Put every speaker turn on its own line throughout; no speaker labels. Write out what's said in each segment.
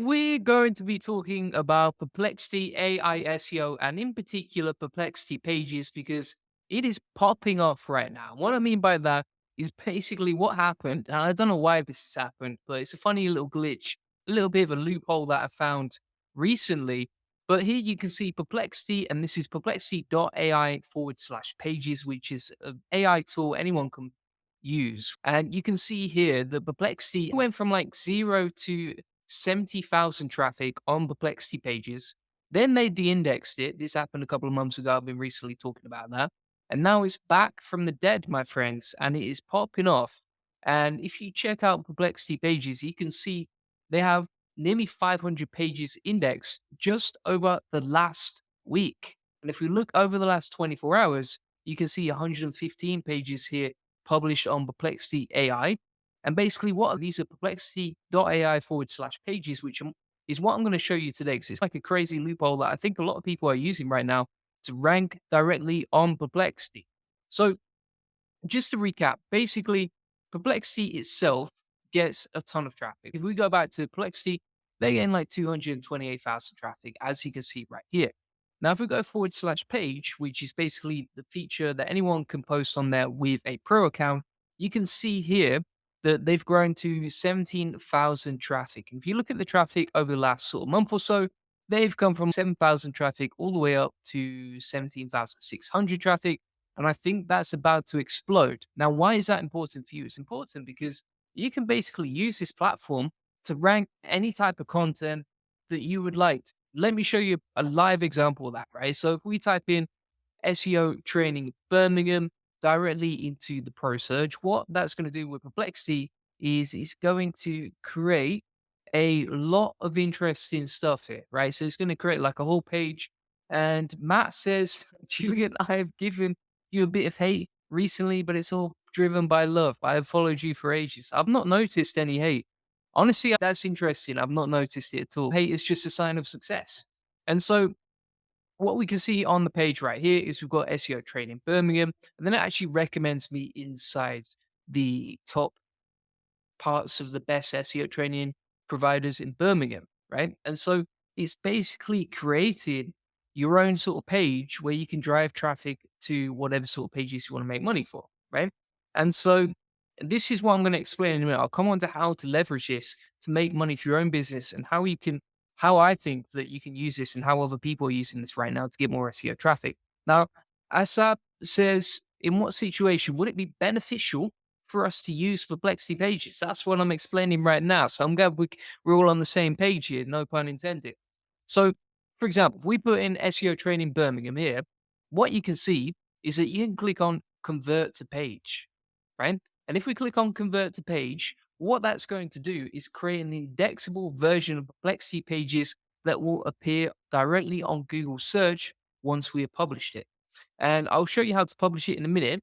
We're going to be talking about Perplexity AI SEO and in particular Perplexity Pages because it is popping off right now. What I mean by that is basically what happened, and I don't know why this has happened, but it's a funny little glitch, a little bit of a loophole that I found recently. But here you can see Perplexity, and this is perplexity.ai/pages, which is an AI tool anyone can use. And you can see here that Perplexity went from like 0 to 70,000 traffic on Perplexity Pages. Then they de-indexed it. This happened a couple of months ago. I've been recently talking about that. And now it's back from the dead, my friends, and it is popping off. And if you check out Perplexity Pages, you can see they have nearly 500 pages indexed just over the last week. And if we look over the last 24 hours, you can see 115 pages here published on Perplexity AI. And basically, what are these are perplexity.ai/pages, is what I'm going to show you today. Because it's like a crazy loophole that I think a lot of people are using right now to rank directly on Perplexity. So, just to recap, basically, Perplexity itself gets a ton of traffic. If we go back to Perplexity, they're getting like 228,000 traffic, as you can see right here. Now, if we go /page, which is basically the feature that anyone can post on there with a pro account, you can see here that they've grown to 17,000 traffic. And if you look at the traffic over the last sort of month or so, they've come from 7,000 traffic all the way up to 17,600 traffic. And I think that's about to explode. Now, why is that important for you? It's important because you can basically use this platform to rank any type of content that you would like. Let me show you a live example of that, right? So if we type in SEO training Birmingham directly into the pro search, what that's going to do with Perplexity is it's going to create a lot of interesting stuff here, right? So it's going to create like a whole page. And Matt says, Julian, I have given you a bit of hate recently, but it's all driven by love. I have followed you for ages. I've not noticed any hate. Honestly, that's interesting. I've not noticed it at all. Hate is just a sign of success. And so what we can see on the page right here is we've got SEO training Birmingham, and then it actually recommends me inside the top parts of the best SEO training providers in Birmingham, right? And so it's basically created your own sort of page where you can drive traffic to whatever sort of pages you want to make money for, right? And so this is what I'm going to explain in a minute. I'll come on to how to leverage this to make money for your own business and how I think that you can use this and how other people are using this right now to get more SEO traffic. Now, Asab says, in what situation would it be beneficial for us to use Perplexity Pages? That's what I'm explaining right now. So I'm glad we're all on the same page here, no pun intended. So, for example, if we put in SEO training Birmingham here, what you can see is that you can click on convert to page, right? And if we click on convert to page, what that's going to do is create an indexable version of Perplexity Pages that will appear directly on Google search once we have published it. And I'll show you how to publish it in a minute.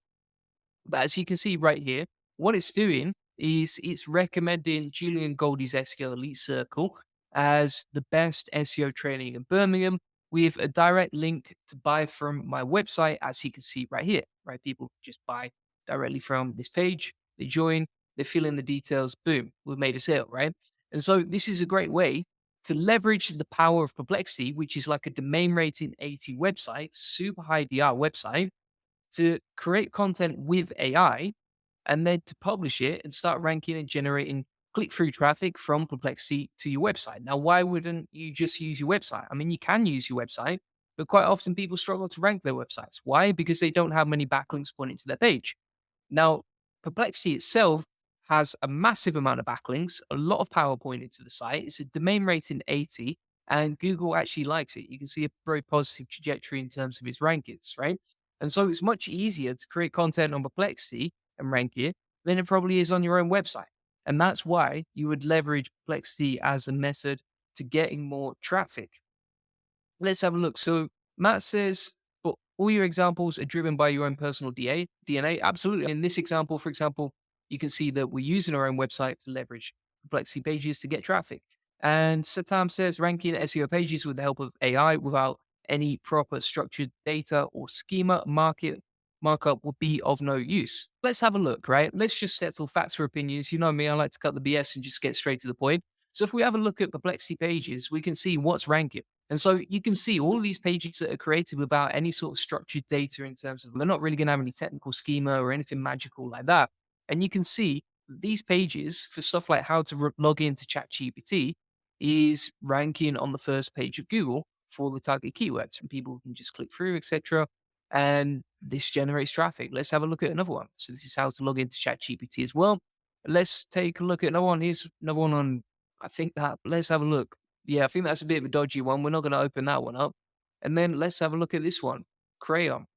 But as you can see right here, what it's doing is it's recommending Julian Goldie's SEO Elite Circle as the best SEO training in Birmingham with a direct link to buy from my website, as you can see right here, right? People just buy directly from this page, they join, they fill in the details, boom, we've made a sale, right? And so this is a great way to leverage the power of Perplexity, which is like a domain rating 80 website, super high DR website, to create content with AI and then to publish it and start ranking and generating click through traffic from Perplexity to your website. Now, why wouldn't you just use your website? I mean, you can use your website, but quite often people struggle to rank their websites. Why? Because they don't have many backlinks pointing to their page. Now, Perplexity itself has a massive amount of backlinks, a lot of power pointed to the site. It's a domain rating 80, and Google actually likes it. You can see a very positive trajectory in terms of its rankings, right? And so it's much easier to create content on Perplexity and rank it than it probably is on your own website. And that's why you would leverage Perplexity as a method to getting more traffic. Let's have a look. So Matt says, but all your examples are driven by your own personal DNA. Absolutely. In this example, for example, you can see that we're using our own website to leverage Perplexity Pages to get traffic. And Satam says ranking SEO pages with the help of AI without any proper structured data or schema markup would be of no use. Let's have a look, right? Let's just settle facts for opinions. You know me, I like to cut the BS and just get straight to the point. So if we have a look at Perplexity Pages, we can see what's ranking. And so you can see all of these pages that are created without any sort of structured data in terms of they're not really going to have any technical schema or anything magical like that. And you can see these pages for stuff like how to log into ChatGPT is ranking on the first page of Google for the target keywords, and people can just click through, etc. And this generates traffic. Let's have a look at another one. So this is how to log into ChatGPT as well. Let's take a look at another one. Here's another one on. I think that. Let's have a look. Yeah, I think that's a bit of a dodgy one. We're not going to open that one up. And then let's have a look at this one, Crayon.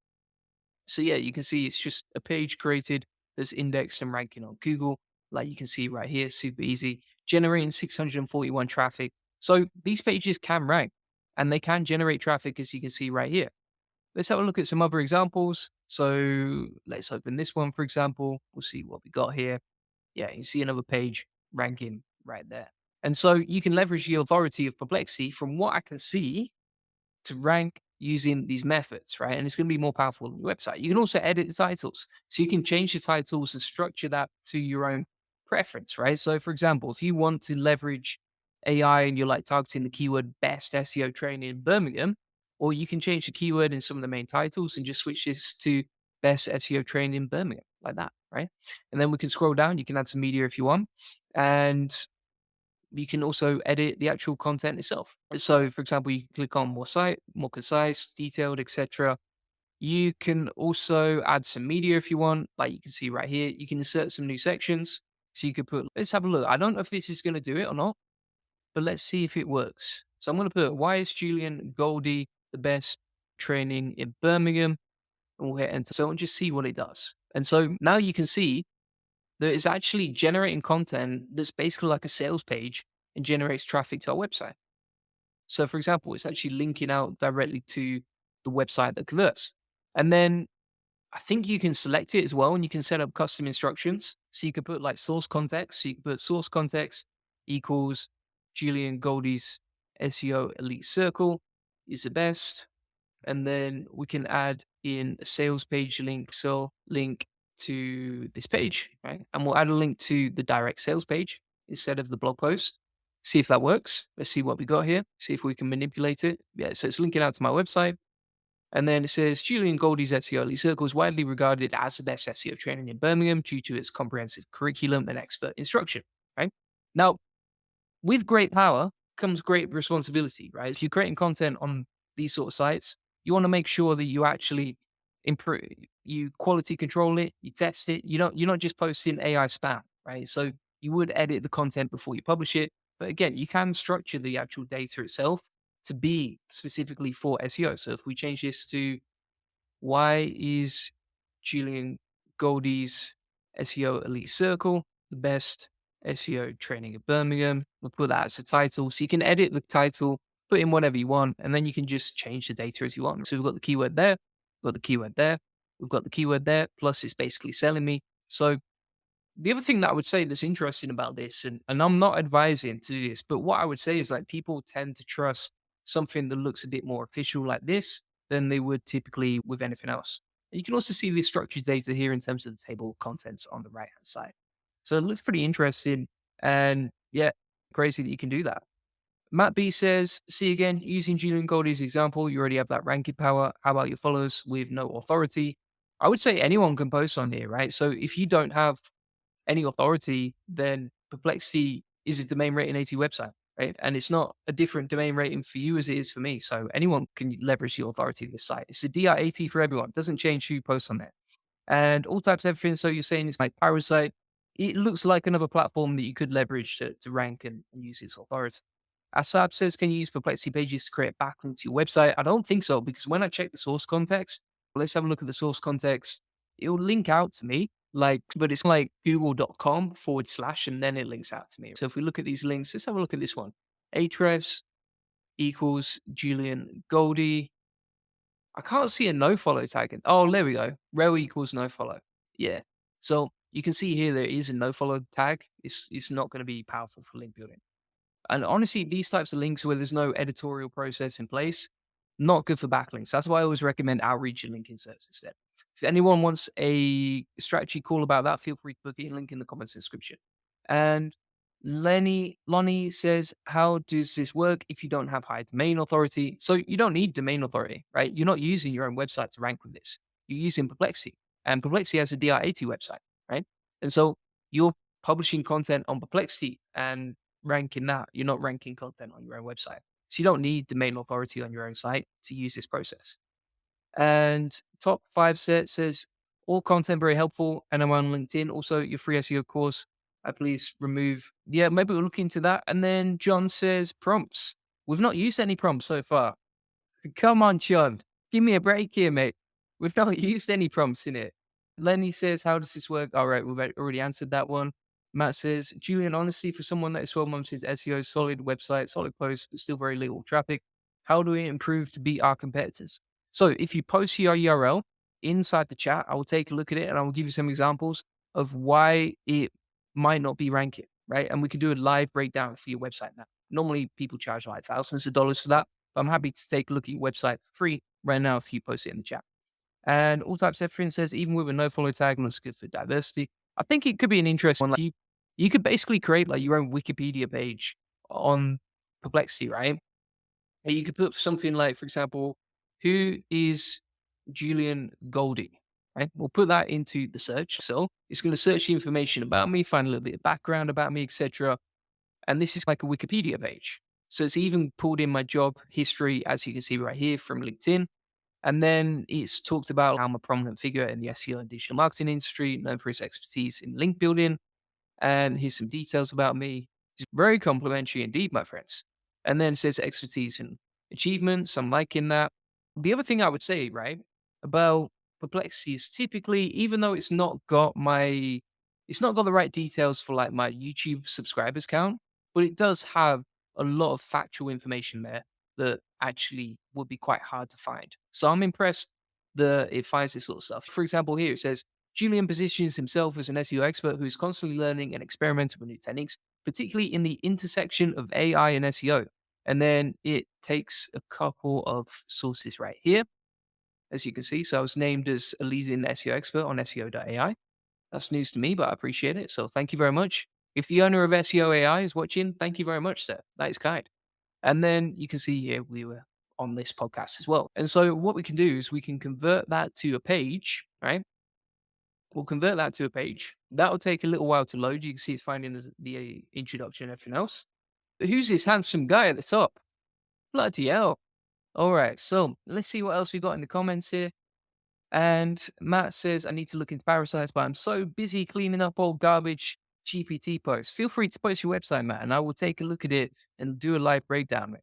So yeah, you can see it's just a page created that's indexed and ranking on Google. Like you can see right here, super easy, generating 641 traffic. So these pages can rank and they can generate traffic, as you can see right here. Let's have a look at some other examples. So let's open this one, for example. We'll see what we got here. Yeah, you see another page ranking right there. And so you can leverage the authority of Perplexity from what I can see to rank using these methods, right? And it's going to be more powerful on your website. You can also edit the titles. So you can change the titles and structure that to your own preference, right? So for example, if you want to leverage AI and you're like targeting the keyword best SEO training in Birmingham, or you can change the keyword in some of the main titles and just switch this to best SEO training in Birmingham, like that, right? And then we can scroll down. You can add some media if you want. And you can also edit the actual content itself. So, for example, you can click on more concise, detailed, etc. You can also add some media if you want. Like you can see right here, you can insert some new sections. So you could put, let's have a look. I don't know if this is going to do it or not, but let's see if it works. So I'm going to put, why is Julian Goldie the best training in Birmingham? And we'll hit enter. So I'll just see what it does. And so now you can see that is actually generating content that's basically like a sales page and generates traffic to our website. So, for example, it's actually linking out directly to the website that converts. And then I think you can select it as well and you can set up custom instructions. So you could put like source context. So you can put source context equals Julian Goldie's SEO Elite Circle is the best. And then we can add in a sales page link. So link to this page, right? And we'll add a link to the direct sales page instead of the blog post. See if that works. Let's see what we got here. See if we can manipulate it. Yeah, so it's linking out to my website. And then it says Julian Goldie's SEO Elite Circle is widely regarded as the best SEO training in Birmingham due to its comprehensive curriculum and expert instruction, right? Now, with great power comes great responsibility, right? If you're creating content on these sort of sites, you want to make sure that you actually improve, you quality control it, you test it. You're not just posting AI spam, right? So you would edit the content before you publish it. But again, you can structure the actual data itself to be specifically for SEO. So if we change this to why is Julian Goldie's SEO Elite Circle the best SEO training in Birmingham? We'll put that as a title. So you can edit the title, put in whatever you want, and then you can just change the data as you want. So we've got the keyword there, we've got the keyword there, we've got the keyword there, plus it's basically selling me. So the other thing that I would say that's interesting about this, and I'm not advising to do this, but what I would say is like people tend to trust something that looks a bit more official like this than they would typically with anything else. And you can also see the structured data here in terms of the table of contents on the right hand side. So it looks pretty interesting. And yeah, crazy that you can do that. Matt B says, see again, using Julian Goldie's example, you already have that ranking power. How about your followers with no authority? I would say anyone can post on here, right? So if you don't have any authority, then Perplexity is a domain rating 80 website, right? And it's not a different domain rating for you as it is for me. So anyone can leverage the authority of this site. It's a DR80 for everyone. It doesn't change who posts on there. And all types of everything. So you're saying it's like Parasite. It looks like another platform that you could leverage to rank and use its authority. Asab says, can you use Perplexity Pages to create a backlink to your website? I don't think so, because when I check the source context, let's have a look at the source context. It'll link out to me, like, but it's like google.com/, and then it links out to me. So if we look at these links, let's have a look at this one. Ahrefs equals Julian Goldie. I can't see a no follow tag. Oh, there we go. Rel equals no follow. Yeah. So you can see here there is a no follow tag. It's not going to be powerful for link building. And honestly, these types of links where there's no editorial process in place, not good for backlinks. That's why I always recommend outreach and link inserts instead. If anyone wants a strategy call about that, feel free to book it, link in the comments description. And Lonnie says, how does this work if you don't have high domain authority? So you don't need domain authority, right? You're not using your own website to rank with this. You're using Perplexity, and Perplexity has a DR80 website, right? And so you're publishing content on Perplexity and ranking that. You're not ranking content on your own website. So you don't need domain authority on your own site to use this process. And top five set says all content very helpful. And I'm on LinkedIn. Also, your free SEO course. Please remove. Yeah, maybe we'll look into that. And then John says prompts. We've not used any prompts so far. Come on, John. Give me a break here, mate. We've not used any prompts in it. Lenny says, how does this work? All right, we've already answered that one. Matt says, Julian, honestly, for someone that is 12 months into SEO, solid website, solid posts, but still very little traffic, how do we improve to beat our competitors? So if you post your URL inside the chat, I will take a look at it and I will give you some examples of why it might not be ranking, right? And we can do a live breakdown for your website now. Normally, people charge like thousands of dollars for that. But I'm happy to take a look at your website for free right now if you post it in the chat. And all types Ephraim says, even with a no follow tag, looks good for diversity. I think it could be an interesting one. Like you could basically create like your own Wikipedia page on Perplexity, right? And you could put something like, for example, who is Julian Goldie? Right? We'll put that into the search. So it's going to search the information about me, find a little bit of background about me, etc. And this is like a Wikipedia page. So it's even pulled in my job history, as you can see right here from LinkedIn. And then it's talked about how I'm a prominent figure in the SEO and digital marketing industry, known for his expertise in link building. And here's some details about me. It's very complimentary indeed, my friends. And then it says expertise and achievements. I'm liking that. The other thing I would say, right, about Perplexity is typically, even though it's not got the right details for like my YouTube subscribers count, but it does have a lot of factual information there that actually would be quite hard to find. So I'm impressed that it finds this sort of stuff. For example, here it says Julian positions himself as an SEO expert who is constantly learning and experimenting with new techniques, particularly in the intersection of AI and SEO. And then it takes a couple of sources right here, as you can see. So I was named as a leading SEO expert on SEO.ai. That's news to me, but I appreciate it. So thank you very much. If the owner of SEO AI is watching, thank you very much, sir. That is kind. And then you can see here we were on this podcast as well. And so what we can do is we can convert that to a page, right? We'll convert that to a page. That'll take a little while to load. You can see it's finding the introduction and everything else. But who's this handsome guy at the top? Bloody hell. All right. So let's see what else we got in the comments here. And Matt says, I need to look into parasites, but I'm so busy cleaning up old garbage GPT posts. Feel free to post your website, Matt, and I will take a look at it and do a live breakdown, mate.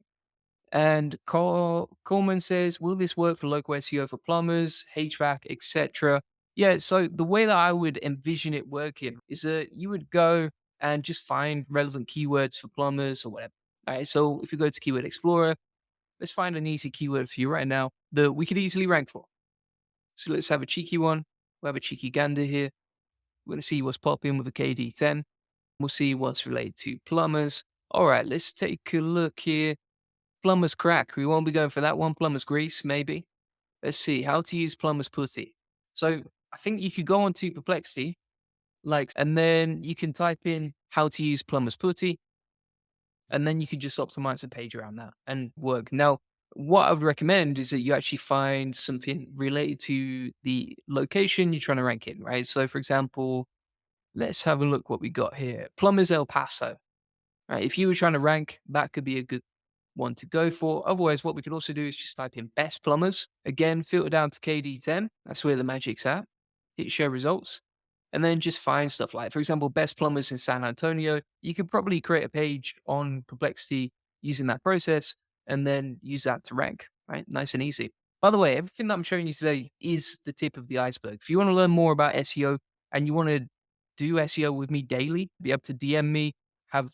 And Coleman says, will this work for local SEO for plumbers, HVAC, etc.? Yeah, so the way that I would envision it working is that you would go and just find relevant keywords for plumbers or whatever. All right, so if you go to Keyword Explorer, let's find an easy keyword for you right now that we could easily rank for. So let's have a cheeky one. We'll have a cheeky gander here. We're going to see what's popping with a KD10. We'll see what's related to plumbers. All right, let's take a look here. Plumber's crack. We won't be going for that one. Plumber's grease, maybe. Let's see. How to use plumber's putty. So I think you could go on to Perplexity, and then you can type in how to use plumber's putty, and then you can just optimize the page around that and work. Now, what I would recommend is that you actually find something related to the location you're trying to rank in, right? So, for example, let's have a look what we got here. Plumbers El Paso. Right? If you were trying to rank, that could be a good one to go for. Otherwise, what we could also do is just type in best plumbers. Again, filter down to KD10. That's where the magic's at. Hit show results. And then just find stuff like, for example, best plumbers in San Antonio. You could probably create a page on Perplexity using that process and then use that to rank, right? Nice and easy. By the way, everything that I'm showing you today is the tip of the iceberg. If you want to learn more about SEO and you want to do SEO with me daily, be able to DM me, have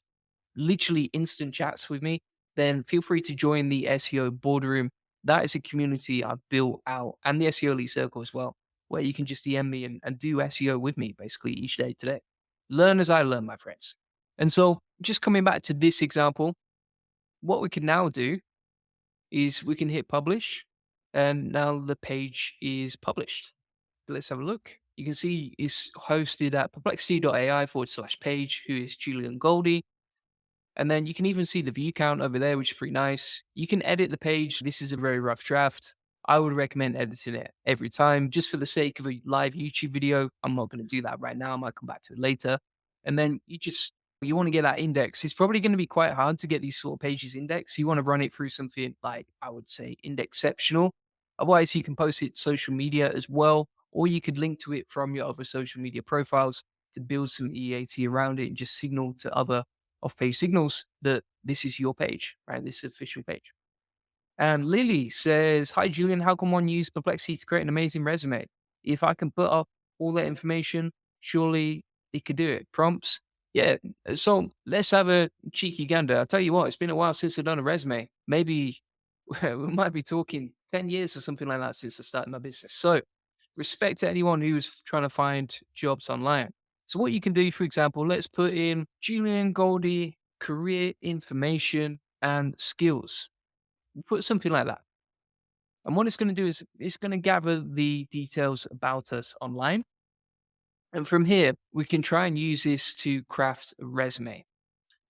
literally instant chats with me, then feel free to join the SEO boardroom. That is a community I've built out, and the SEO Elite Circle as well, where you can just DM me and do SEO with me basically each day today. Learn as I learn, my friends. And so just coming back to this example, what we can now do is we can hit publish, and now the page is published. Let's have a look. You can see it's hosted at perplexity.ai/page, who is Julian Goldie. And then you can even see the view count over there, which is pretty nice. You can edit the page. This is a very rough draft. I would recommend editing it every time just for the sake of a live YouTube video. I'm not going to do that right now. I might come back to it later. And then you want to get that index. It's probably going to be quite hard to get these sort of pages indexed. You want to run it through something like, I would say, indexceptional. Otherwise, you can post it to social media as well, or you could link to it from your other social media profiles to build some EAT around it and just signal to other off-page signals that this is your page, right? This is official page. And Lily says, "Hi, Julian. How can one use Perplexity to create an amazing resume? If I can put up all that information, surely it could do it. Prompts. Yeah. So let's have a cheeky gander. I'll tell you what, it's been a while since I've done a resume. Maybe we might be talking 10 years or something like that since I started my business. So respect to anyone who's trying to find jobs online. So what you can do, for example, let's put in Julian Goldie, career information and skills. Put something like that. And what it's going to do is it's going to gather the details about us online. And from here, we can try and use this to craft a resume.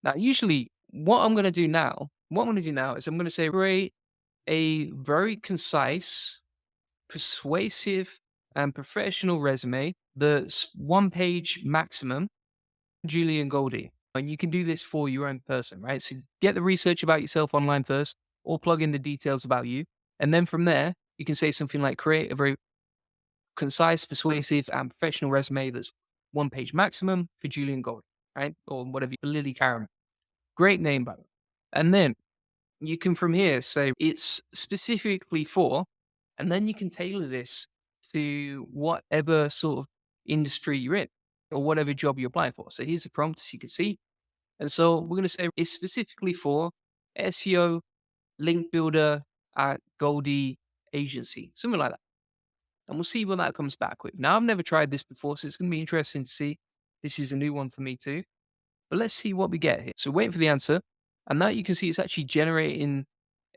Now, usually what I'm going to do now is I'm going to say create a very concise, persuasive, and professional resume that's one page maximum, Julian Goldie. And you can do this for your own person, right? So get the research about yourself online first, or plug in the details about you. And then from there, you can say something like create a very concise, persuasive, and professional resume that's one page maximum for Julian Goldie, right? Or whatever, Lily Karen. Great name, by the way. And then you can from here say it's specifically for, and then you can tailor this to whatever sort of industry you're in or whatever job you apply for. So here's a prompt as you can see. And so we're going to say it's specifically for SEO link builder at Goldie agency, something like that. And we'll see what that comes back with. Now, I've never tried this before, so it's going to be interesting to see. This is a new one for me too. But let's see what we get here. So waiting for the answer. And now you can see it's actually generating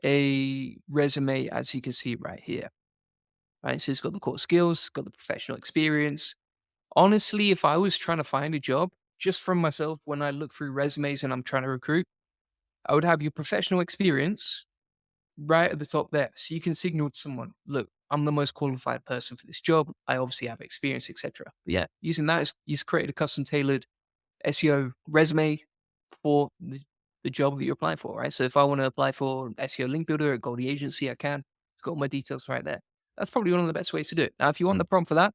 a resume, as you can see right here. Right. So it's got the core skills, got the professional experience. Honestly, if I was trying to find a job just from myself, when I look through resumes and I'm trying to recruit, I would have your professional experience right at the top there. So you can signal to someone, look, I'm the most qualified person for this job. I obviously have experience, etc. But yeah, using that is you've created a custom tailored SEO resume for the job that you're applying for, right? So if I want to apply for SEO link builder at Goldie Agency, I can. It's got all my details right there. That's probably one of the best ways to do it. Now, if you want the prompt for that,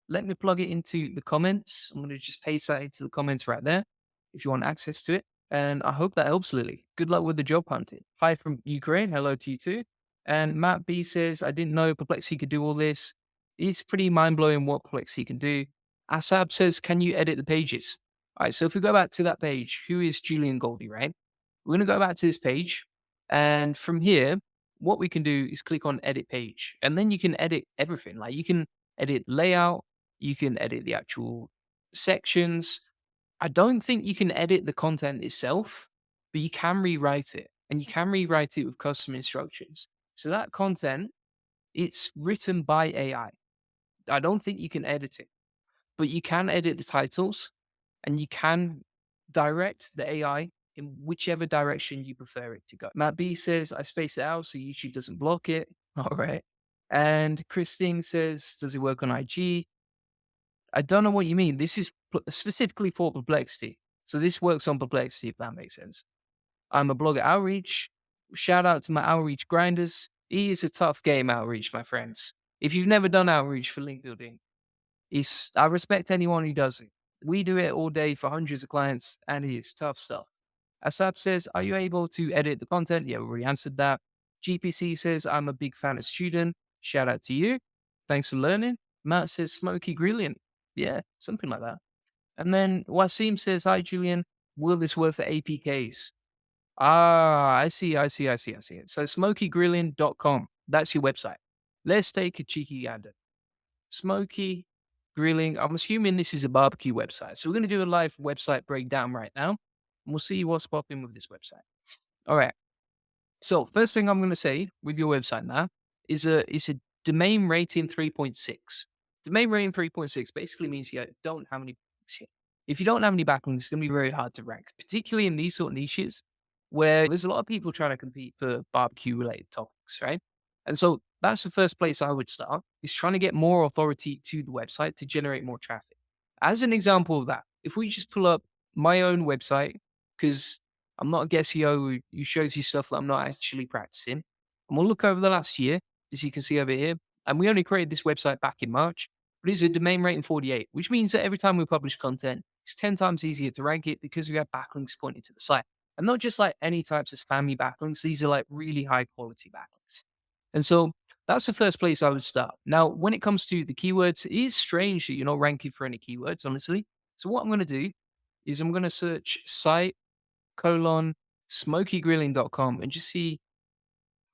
let me plug it into the comments. I'm going to just paste that into the comments right there if you want access to it. And I hope that helps, Lily. Good luck with the job hunting. Hi from Ukraine. Hello to you too. And Matt B says, I didn't know Perplexity could do all this. It's pretty mind blowing what Perplexity can do. Asab says, can you edit the pages? All right. So if we go back to that page, who is Julian Goldie, right? We're going to go back to this page. And from here, what we can do is click on edit page. And then you can edit everything. Like you can edit layout, you can edit the actual sections. I don't think you can edit the content itself, but you can rewrite it and you can rewrite it with custom instructions. So that content, it's written by AI. I don't think you can edit it, but you can edit the titles and you can direct the AI in whichever direction you prefer it to go. Matt B says, I space it out so YouTube doesn't block it. All right. And Christine says, does it work on IG? I don't know what you mean. This is specifically for Perplexity. So this works on Perplexity, if that makes sense. I'm a blogger outreach. Shout out to my outreach grinders. It is a tough game, outreach, my friends. If you've never done outreach for link building, I respect anyone who does it. We do it all day for hundreds of clients, and it is tough stuff. Asap says, are you able to edit the content? Yeah, we already answered that. GPC says, I'm a big fan of student. Shout out to you. Thanks for learning. Matt says, smoky grilliant. Yeah, something like that. And then Wasim says, hi, Julian. Will this work for APKs? Ah, I see. So smokygrilling.com. That's your website. Let's take a cheeky gander. Smoky Grilling. I'm assuming this is a barbecue website. So we're going to do a live website breakdown right now. And we'll see what's popping with this website. All right. So first thing I'm going to say with your website now is a domain rating 3.6. Domain rating 3.6 basically means you don't have any bugs here. If you don't have any backlinks, it's going to be very hard to rank, particularly in these sort of niches where there's a lot of people trying to compete for barbecue related topics, right? And so that's the first place I would start, is trying to get more authority to the website to generate more traffic. As an example of that, if we just pull up my own website, because I'm not a SEO who shows you stuff that I'm not actually practicing, and we'll look over the last year, as you can see over here, and we only created this website back in March, but it's a domain rating 48, which means that every time we publish content, it's 10 times easier to rank it because we have backlinks pointing to the site. And not just like any types of spammy backlinks, these are like really high quality backlinks. And so that's the first place I would start. Now, when it comes to the keywords, it is strange that you're not ranking for any keywords, honestly. So what I'm going to do is I'm going to search site colon smokygrilling.com and just see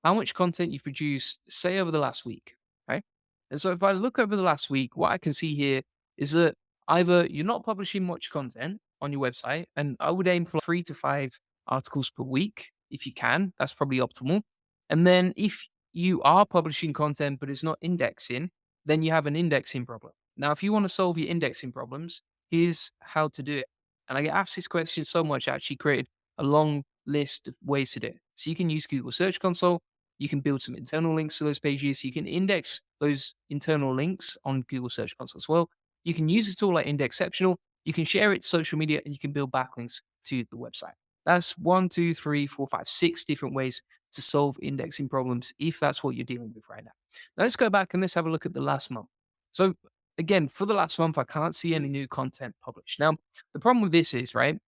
how much content you've produced, say over the last week, right? And so if I look over the last week, what I can see here is that either you're not publishing much content on your website, and I would aim for 3 to 5 articles per week if you can. That's probably optimal. And then if you are publishing content but it's not indexing, then you have an indexing problem. Now, if you want to solve your indexing problems, here's how to do it. And I get asked this question so much, I actually created a long list of ways to do it. So you can use Google Search Console. You can build some internal links to those pages. You can index those internal links on Google Search Console as well. You can use a tool like Indexceptional. You can share it to social media and you can build backlinks to the website. That's 1, 2, 3, 4, 5, 6 different ways to solve indexing problems if that's what you're dealing with right now. Now let's go back and let's have a look at the last month. So again, for the last month, I can't see any new content published. Now, the problem with this is, right,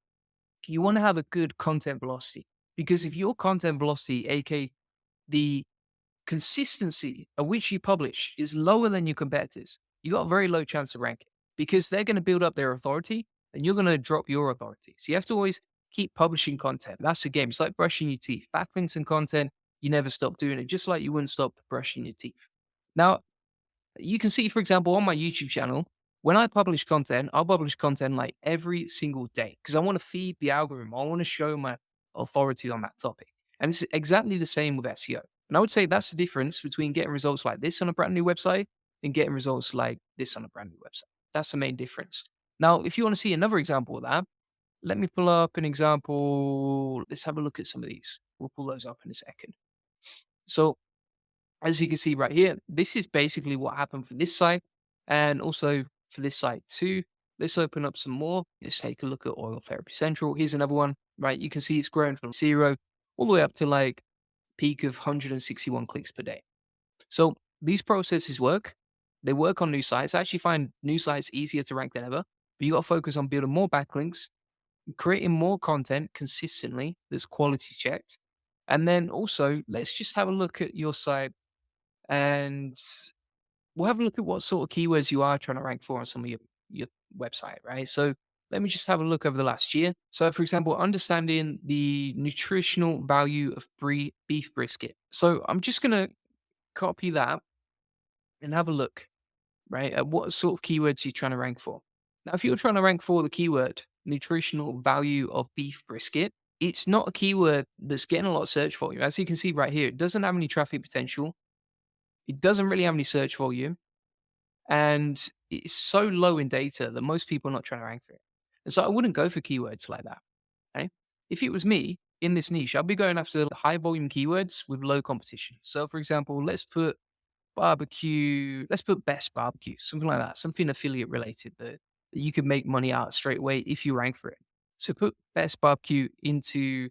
you want to have a good content velocity because if your content velocity, aka the consistency at which you publish is lower than your competitors, you got a very low chance of ranking because they're going to build up their authority and you're going to drop your authority. So you have to always keep publishing content. That's the game. It's like brushing your teeth. Backlinks and content, you never stop doing it, just like you wouldn't stop brushing your teeth. Now, you can see, for example, on my YouTube channel, when I publish content, I'll publish content like every single day because I want to feed the algorithm. I want to show my authority on that topic. And it's exactly the same with SEO. And I would say that's the difference between getting results like this on a brand new website and getting results like this on a brand new website. That's the main difference. Now, if you want to see another example of that, let me pull up an example. Let's have a look at some of these. We'll pull those up in a second. So as you can see right here, this is basically what happened for this site and also for this site too. Let's open up some more. Let's take a look at Oil Therapy Central. Here's another one, right? You can see it's grown from 0 all the way up to like peak of 161 clicks per day. So these processes work. They work on new sites. I actually find new sites easier to rank than ever, but you got to focus on building more backlinks, creating more content consistently that's quality checked. And then also, let's just have a look at your site and we'll have a look at what sort of keywords you are trying to rank for on some of your website, right? So let me just have a look over the last year. So, for example, understanding the nutritional value of beef brisket. So I'm just going to copy that and have a look, right, at what sort of keywords you're trying to rank for. Now, if you're trying to rank for the keyword nutritional value of beef brisket, it's not a keyword that's getting a lot of search volume. As you can see right here, it doesn't have any traffic potential. It doesn't really have any search volume. And it's so low in data that most people are not trying to rank for it. And so I wouldn't go for keywords like that. Okay. If it was me in this niche, I'd be going after high volume keywords with low competition. So for example, let's put barbecue, let's put best barbecue, something like that, something affiliate related that you could make money out straight away if you rank for it. So put best barbecue into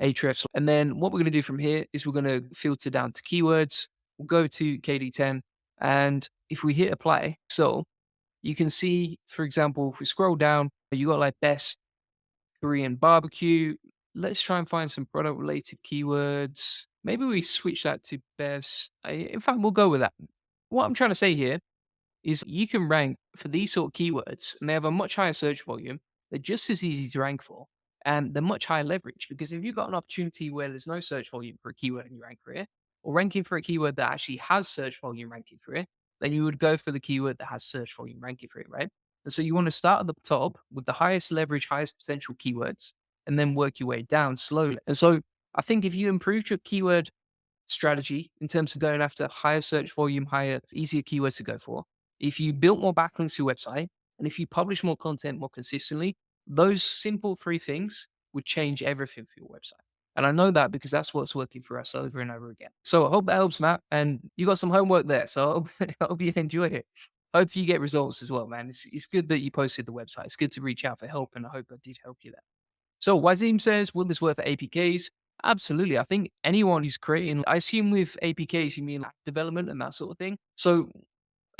Ahrefs. And then what we're going to do from here is we're going to filter down to keywords. We'll go to KD10. And if we hit apply, so you can see, for example, if we scroll down, you got like best Korean barbecue. Let's try and find some product related keywords. Maybe we switch that to best. In fact, we'll go with that. What I'm trying to say here is you can rank for these sort of keywords and they have a much higher search volume. They're just as easy to rank for and they're much higher leverage because if you've got an opportunity where there's no search volume for a keyword and you rank for it, or ranking for a keyword that actually has search volume ranking for it, then you would go for the keyword that has search volume ranking for it, right? And so you want to start at the top with the highest leverage, highest potential keywords and then work your way down slowly. And so I think if you improve your keyword strategy in terms of going after higher search volume, higher, easier keywords to go for, if you built more backlinks to your website And if you publish more content more consistently, those simple three things would change everything for your website. And I know that because that's what's working for us over and over again. So I hope that helps, Matt. And you got some homework there. So I hope, I hope you enjoy it. Hope you get results as well, man. It's good that you posted the website. It's good to reach out for help. And I hope I did help you there. So Wazim says, will this work for APKs? Absolutely. I think anyone who's creating, I assume with APKs, you mean like development and that sort of thing. So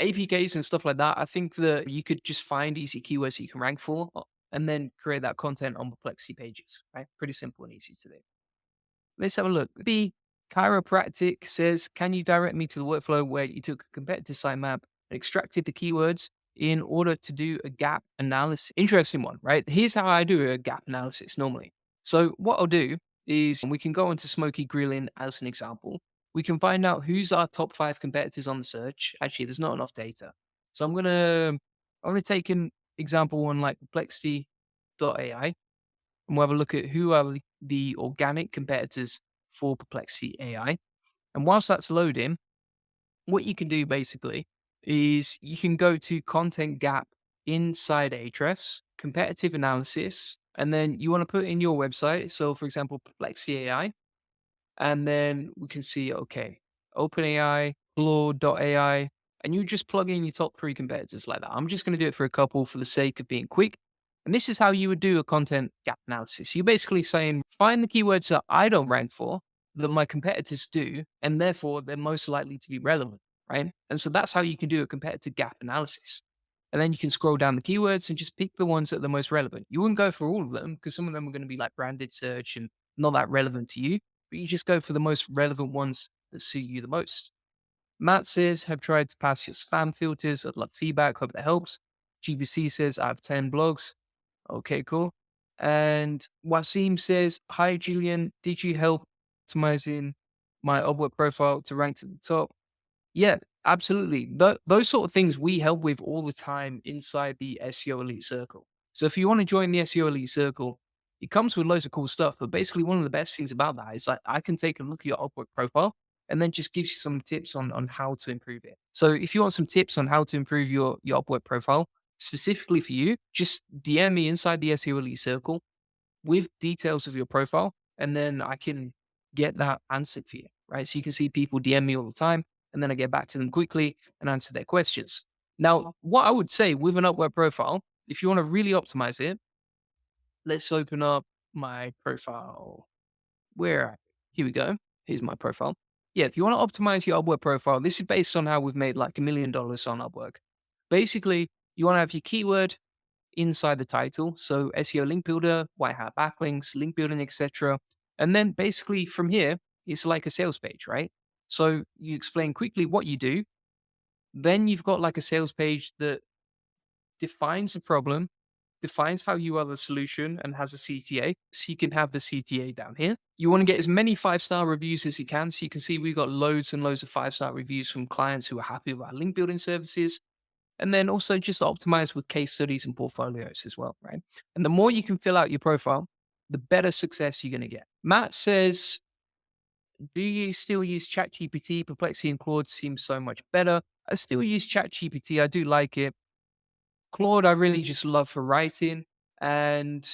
APKs and stuff like that, I think that you could just find easy keywords you can rank for and then create that content on Perplexity Pages, right? Pretty simple and easy to do. Let's have a look. B. Chiropractic says, can you direct me to the workflow where you took a competitive sitemap and extracted the keywords in order to do a gap analysis? Interesting one, right? Here's how I do a gap analysis normally. So what I'll do is we can go into Smoky Grilling as an example. We can find out who's our top 5 competitors on the search. Actually, there's not enough data. So I'm gonna take an example on like Perplexity.ai and we'll have a look at who are the organic competitors for Perplexity AI. And whilst that's loading, what you can do basically is you can go to content gap inside Ahrefs, competitive analysis, and then you want to put in your website. So, for example, Perplexity AI, and then we can see, okay, OpenAI, Claude.ai, and you just plug in your top 3 competitors like that. I'm just going to do it for a couple for the sake of being quick. And this is how you would do a content gap analysis. You're basically saying, find the keywords that I don't rank for, that my competitors do, and therefore they're most likely to be relevant, right? And so that's how you can do a competitive gap analysis. And then you can scroll down the keywords and just pick the ones that are the most relevant. You wouldn't go for all of them because some of them are going to be like branded search and not that relevant to you, but you just go for the most relevant ones that suit you the most. Matt says, have tried to pass your spam filters. I'd love feedback. Hope that helps. GBC says, I have 10 blogs. Okay, cool. And Wasim says, hi, Julian. Did you help optimizing my Upwork profile to rank to the top? Yeah, absolutely. Those sort of things we help with all the time inside the SEO Elite Circle. So if you want to join the SEO Elite Circle, it comes with loads of cool stuff. But basically, one of the best things about that is like I can take a look at your Upwork profile and then just gives you some tips on how to improve it. So if you want some tips on how to improve your Upwork profile specifically for you, just DM me inside the SEO Elite Circle with details of your profile, and then I can get that answered for you, right? So you can see people DM me all the time, and then I get back to them quickly and answer their questions. Now, what I would say with an Upwork profile, if you want to really optimize it, let's open up my profile. Here we go. Here's my profile. Yeah, if you want to optimize your Upwork profile, this is based on how we've made like $1 million on Upwork. Basically, you want to have your keyword inside the title. So SEO link builder, white hat backlinks, link building, etc. And then basically from here, it's like a sales page, right? So you explain quickly what you do. Then you've got like a sales page that defines the problem, defines how you are the solution, and has a CTA. So you can have the CTA down here. You want to get as many 5-star reviews as you can. So you can see we've got loads and loads of 5-star reviews from clients who are happy with our link building services. And then also just optimize with case studies and portfolios as well, right? And the more you can fill out your profile, the better success you're going to get. Matt says, do you still use ChatGPT? Perplexity and Claude seems so much better. I still use ChatGPT. I do like it. Claude, I really just love for writing, and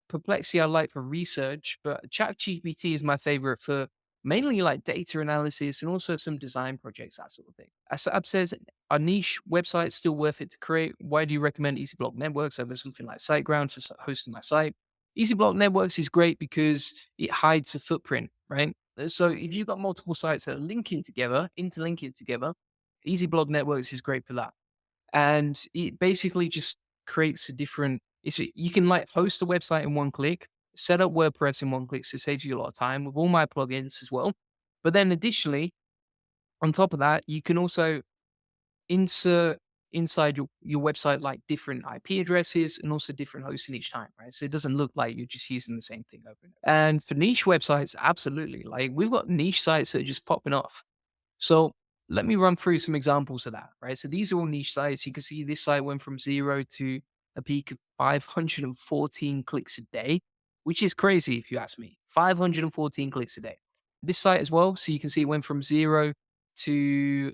Perplexity, I like for research, but ChatGPT is my favorite for mainly like data analysis and also some design projects, that sort of thing. Asab says, are niche websites still worth it to create? Why do you recommend EasyBlock Networks over something like SiteGround for hosting my site? EasyBlock Networks is great because it hides the footprint, right? So if you've got multiple sites that are linking together, interlinking together, EasyBlock Networks is great for that. And it basically just creates a different you can like host a website in one click, set up WordPress in one click, so it saves you a lot of time with all my plugins as well. But then additionally, on top of that, you can also insert inside your website like different IP addresses and also different hosting each time, right? So it doesn't look like you're just using the same thing over and over. And for niche websites, absolutely. Like we've got niche sites that are just popping off. So let me run through some examples of that, right? So these are all niche sites. You can see this site went from 0 to a peak of 514 clicks a day, which is crazy if you ask me. 514 clicks a day. This site as well. So you can see it went from 0 to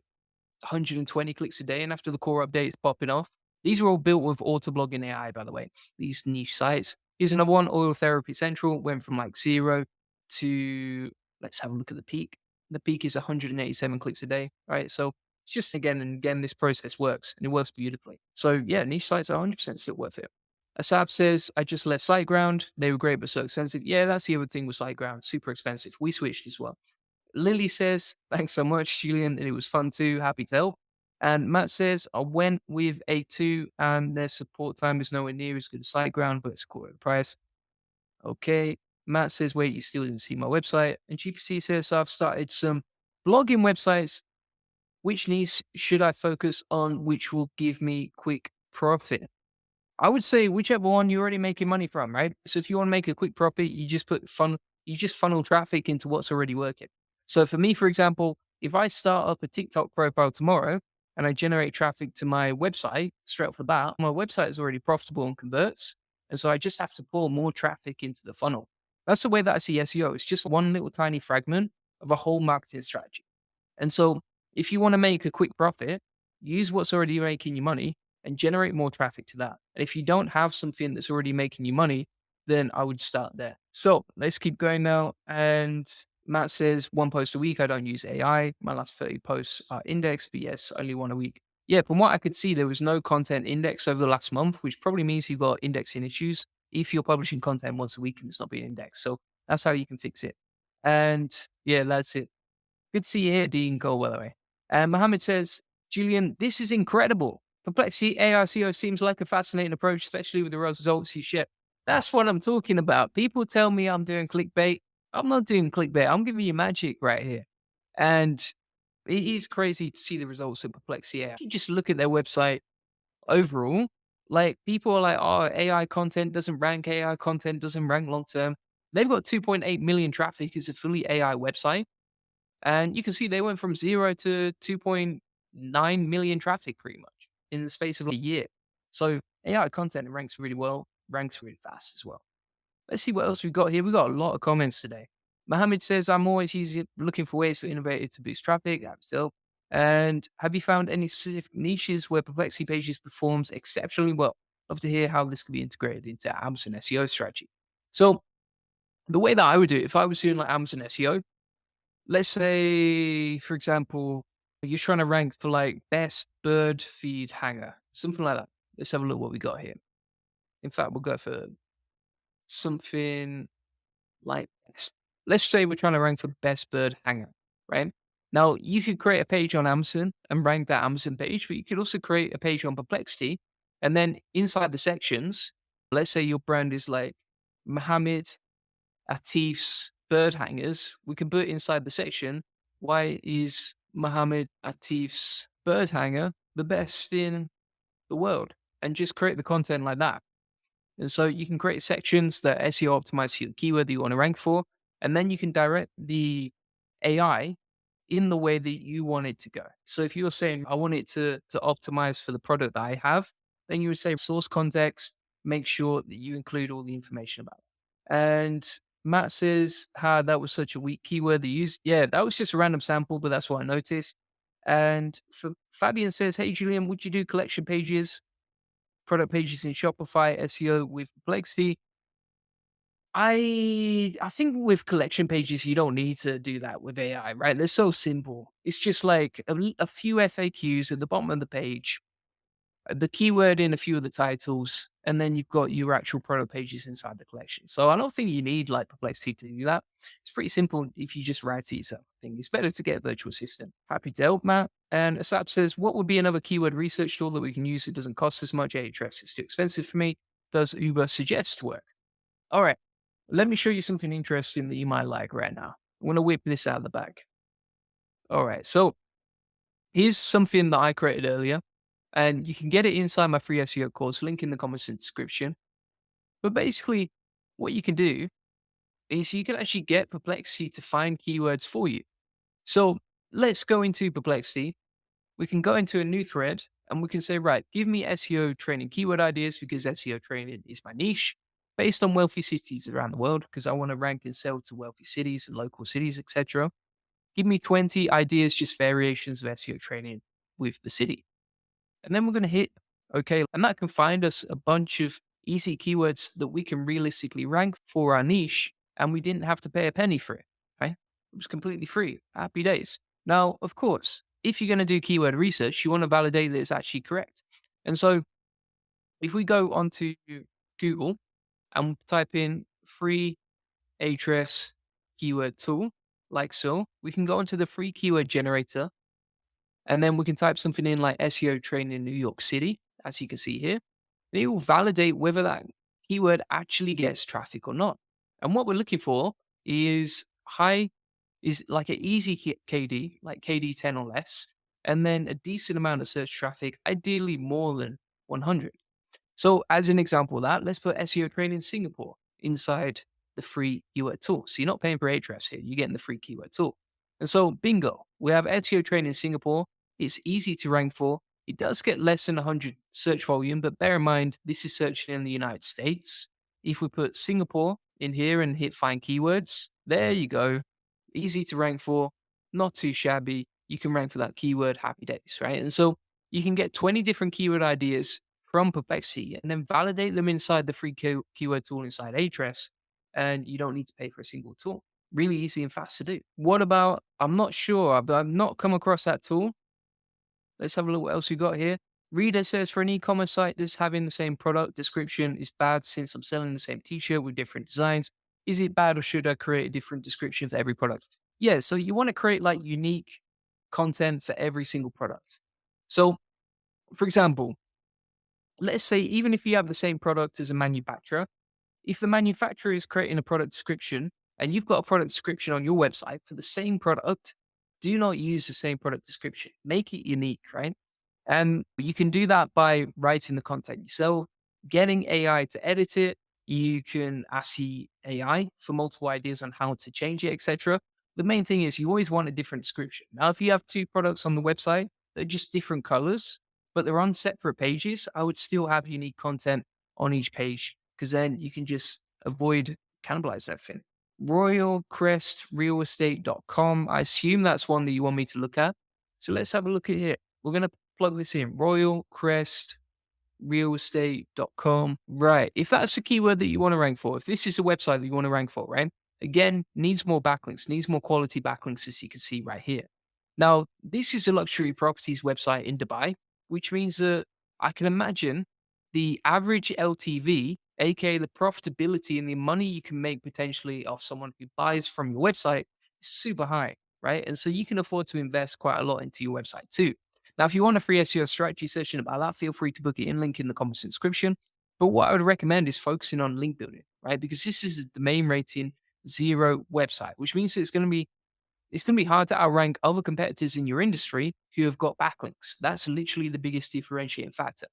120 clicks a day. And after the core update, it's popping off. These are all built with auto blogging AI, by the way, these niche sites. Here's another one, Oil Therapy Central, went from like 0 to, let's have a look at the peak. The peak is 187 clicks a day, right? So it's just again and again, this process works and it works beautifully. So yeah, niche sites are 100% still worth it. Asab says, I just left SiteGround. They were great, but so expensive. Yeah, that's the other thing with SiteGround. Super expensive. We switched as well. Lily says, thanks so much, Julian. It was fun too. Happy to help. And Matt says, I went with A2 and their support time is nowhere near as good as SiteGround, but it's a quarter of the price. Okay. Matt says, wait, you still didn't see my website. And GPC says, I've started some blogging websites. Which niche should I focus on, which will give me quick profit? I would say whichever one you're already making money from, right? So if you want to make a quick profit, you just funnel traffic into what's already working. So for me, for example, if I start up a TikTok profile tomorrow and I generate traffic to my website straight off the bat, my website is already profitable and converts. And so I just have to pour more traffic into the funnel. That's the way that I see SEO. It's just one little tiny fragment of a whole marketing strategy. And so if you want to make a quick profit, use what's already making you money and generate more traffic to that. And if you don't have something that's already making you money, then I would start there. So let's keep going now. And Matt says, one post a week. I don't use AI. My last 30 posts are indexed, but yes, only one a week. Yeah, from what I could see, there was no content index over the last month, which probably means you've got indexing issues if you're publishing content once a week and it's not being indexed. So that's how you can fix it. And yeah, that's it. Good to see you here, Dean Cole, by the way. And Mohammed says, Julian, this is incredible. Perplexity AI SEO seems like a fascinating approach, especially with the results you share. That's what I'm talking about. People tell me I'm doing clickbait. I'm not doing clickbait. I'm giving you magic right here. And it is crazy to see the results of Perplexity AI. If you just look at their website overall, like people are like, oh, AI content doesn't rank, AI content doesn't rank long term. They've got 2.8 million traffic as a fully AI website. And you can see they went from 0 to 2.9 million traffic pretty much in the space of a year. So AI content ranks really well, ranks really fast as well. Let's see what else we've got here. We've got a lot of comments today. Mohammed says, I'm always looking for ways for innovators to boost traffic. That's still. And have you found any specific niches where Perplexity Pages performs exceptionally well? Love to hear how this can be integrated into Amazon SEO strategy. So the way that I would do it, if I was doing like Amazon SEO, let's say, for example, you're trying to rank for like best bird feed hanger, something like that. Let's have a look what we got here. In fact, we'll go for something like this. Let's say we're trying to rank for best bird hanger, right? Now, you could create a page on Amazon and rank that Amazon page, but you could also create a page on Perplexity. And then inside the sections, let's say your brand is like Mohammed Atif's bird hangers, we can put inside the section, why is Mohammed Atif's bird hanger the best in the world? And just create the content like that. And so you can create sections that SEO optimize for the keyword that you want to rank for. And then you can direct the AI in the way that you want it to go. So if you're saying, I want it to optimize for the product that I have, then you would say source context, make sure that you include all the information about it. And Matt says, how that was such a weak keyword to use. Yeah, that was just a random sample, but that's what I noticed. And Fabian says, hey, Julian, would you do collection pages, product pages in Shopify, SEO with Perplexity? I think with collection pages, you don't need to do that with AI, right? They're so simple. It's just like a few FAQs at the bottom of the page, the keyword in a few of the titles, and then you've got your actual product pages inside the collection. So I don't think you need like Perplexity to do that. It's pretty simple if you just write it yourself. I think it's better to get a virtual assistant. Happy to help, Matt. And Asap says, what would be another keyword research tool that we can use that doesn't cost as much? Ahrefs is too expensive for me. Does Uber suggest work? All right. Let me show you something interesting that you might like right now. I'm going to whip this out of the bag. All right. So here's something that I created earlier, and you can get it inside my free SEO course, link in the comments and description. But basically, what you can do is you can actually get Perplexity to find keywords for you. So let's go into Perplexity. We can go into a new thread and we can say, right, give me SEO training keyword ideas because SEO training is my niche based on wealthy cities around the world because I want to rank and sell to wealthy cities and local cities, etc. Give me 20 ideas, just variations of SEO training with the city. And then we're going to hit Okay. And that can find us a bunch of easy keywords that we can realistically rank for our niche. And we didn't have to pay a penny for it. Right. It was completely free. Happy days. Now, of course, if you're going to do keyword research, you want to validate that it's actually correct. And so if we go onto Google and type in free Ahrefs keyword tool, like so, we can go into the free keyword generator and then we can type something in like SEO training in New York City, as you can see here. And it will validate whether that keyword actually gets traffic or not. And what we're looking for is is like an easy KD, like KD 10 or less, and then a decent amount of search traffic, ideally more than 100. So, as an example of that, let's put SEO training Singapore inside the free keyword tool. So, you're not paying for Ahrefs here, you're getting the free keyword tool. And so, bingo, we have SEO training Singapore. It's easy to rank for. It does get less than 100 search volume, but bear in mind, this is searching in the United States. If we put Singapore in here and hit find keywords, there you go. Easy to rank for, not too shabby. You can rank for that keyword, happy days, right? And so, you can get 20 different keyword ideas from Perplexity and then validate them inside the free keyword tool inside Ahrefs. And you don't need to pay for a single tool. Really easy and fast to do. What about, I'm not sure, but I've not come across that tool. Let's have a look what else we got here. Reader says for an e-commerce site that's having the same product description is bad since I'm selling the same t-shirt with different designs. Is it bad or should I create a different description for every product? Yeah, so you want to create like unique content for every single product. So, for example, let's say even if you have the same product as a manufacturer, if the manufacturer is creating a product description and you've got a product description on your website for the same product, do not use the same product description. Make it unique, right? And you can do that by writing the content yourself, getting AI to edit it. You can ask the AI for multiple ideas on how to change it, etc. The main thing is you always want a different description. Now, if you have two products on the website, they're just different colors, but they're on separate pages, I would still have unique content on each page because then you can just avoid cannibalize everything. RoyalCrestRealEstate.com. I assume that's one that you want me to look at. So let's have a look at here. We're going to plug this in. RoyalCrestRealEstate.com. Right. If that's a keyword that you want to rank for, if this is a website that you want to rank for, right? Again, needs more backlinks, needs more quality backlinks, as you can see right here. Now, this is a luxury properties website in Dubai, which means that I can imagine the average LTV, aka the profitability and the money you can make potentially off someone who buys from your website, is super high, right? And so you can afford to invest quite a lot into your website too. Now, if you want a free SEO strategy session about that, feel free to book it in, link in the comments description. But what I would recommend is focusing on link building, right? Because this is a domain rating zero website, which means it's going to be hard to outrank other competitors in your industry who have got backlinks. That's literally the biggest differentiating factor.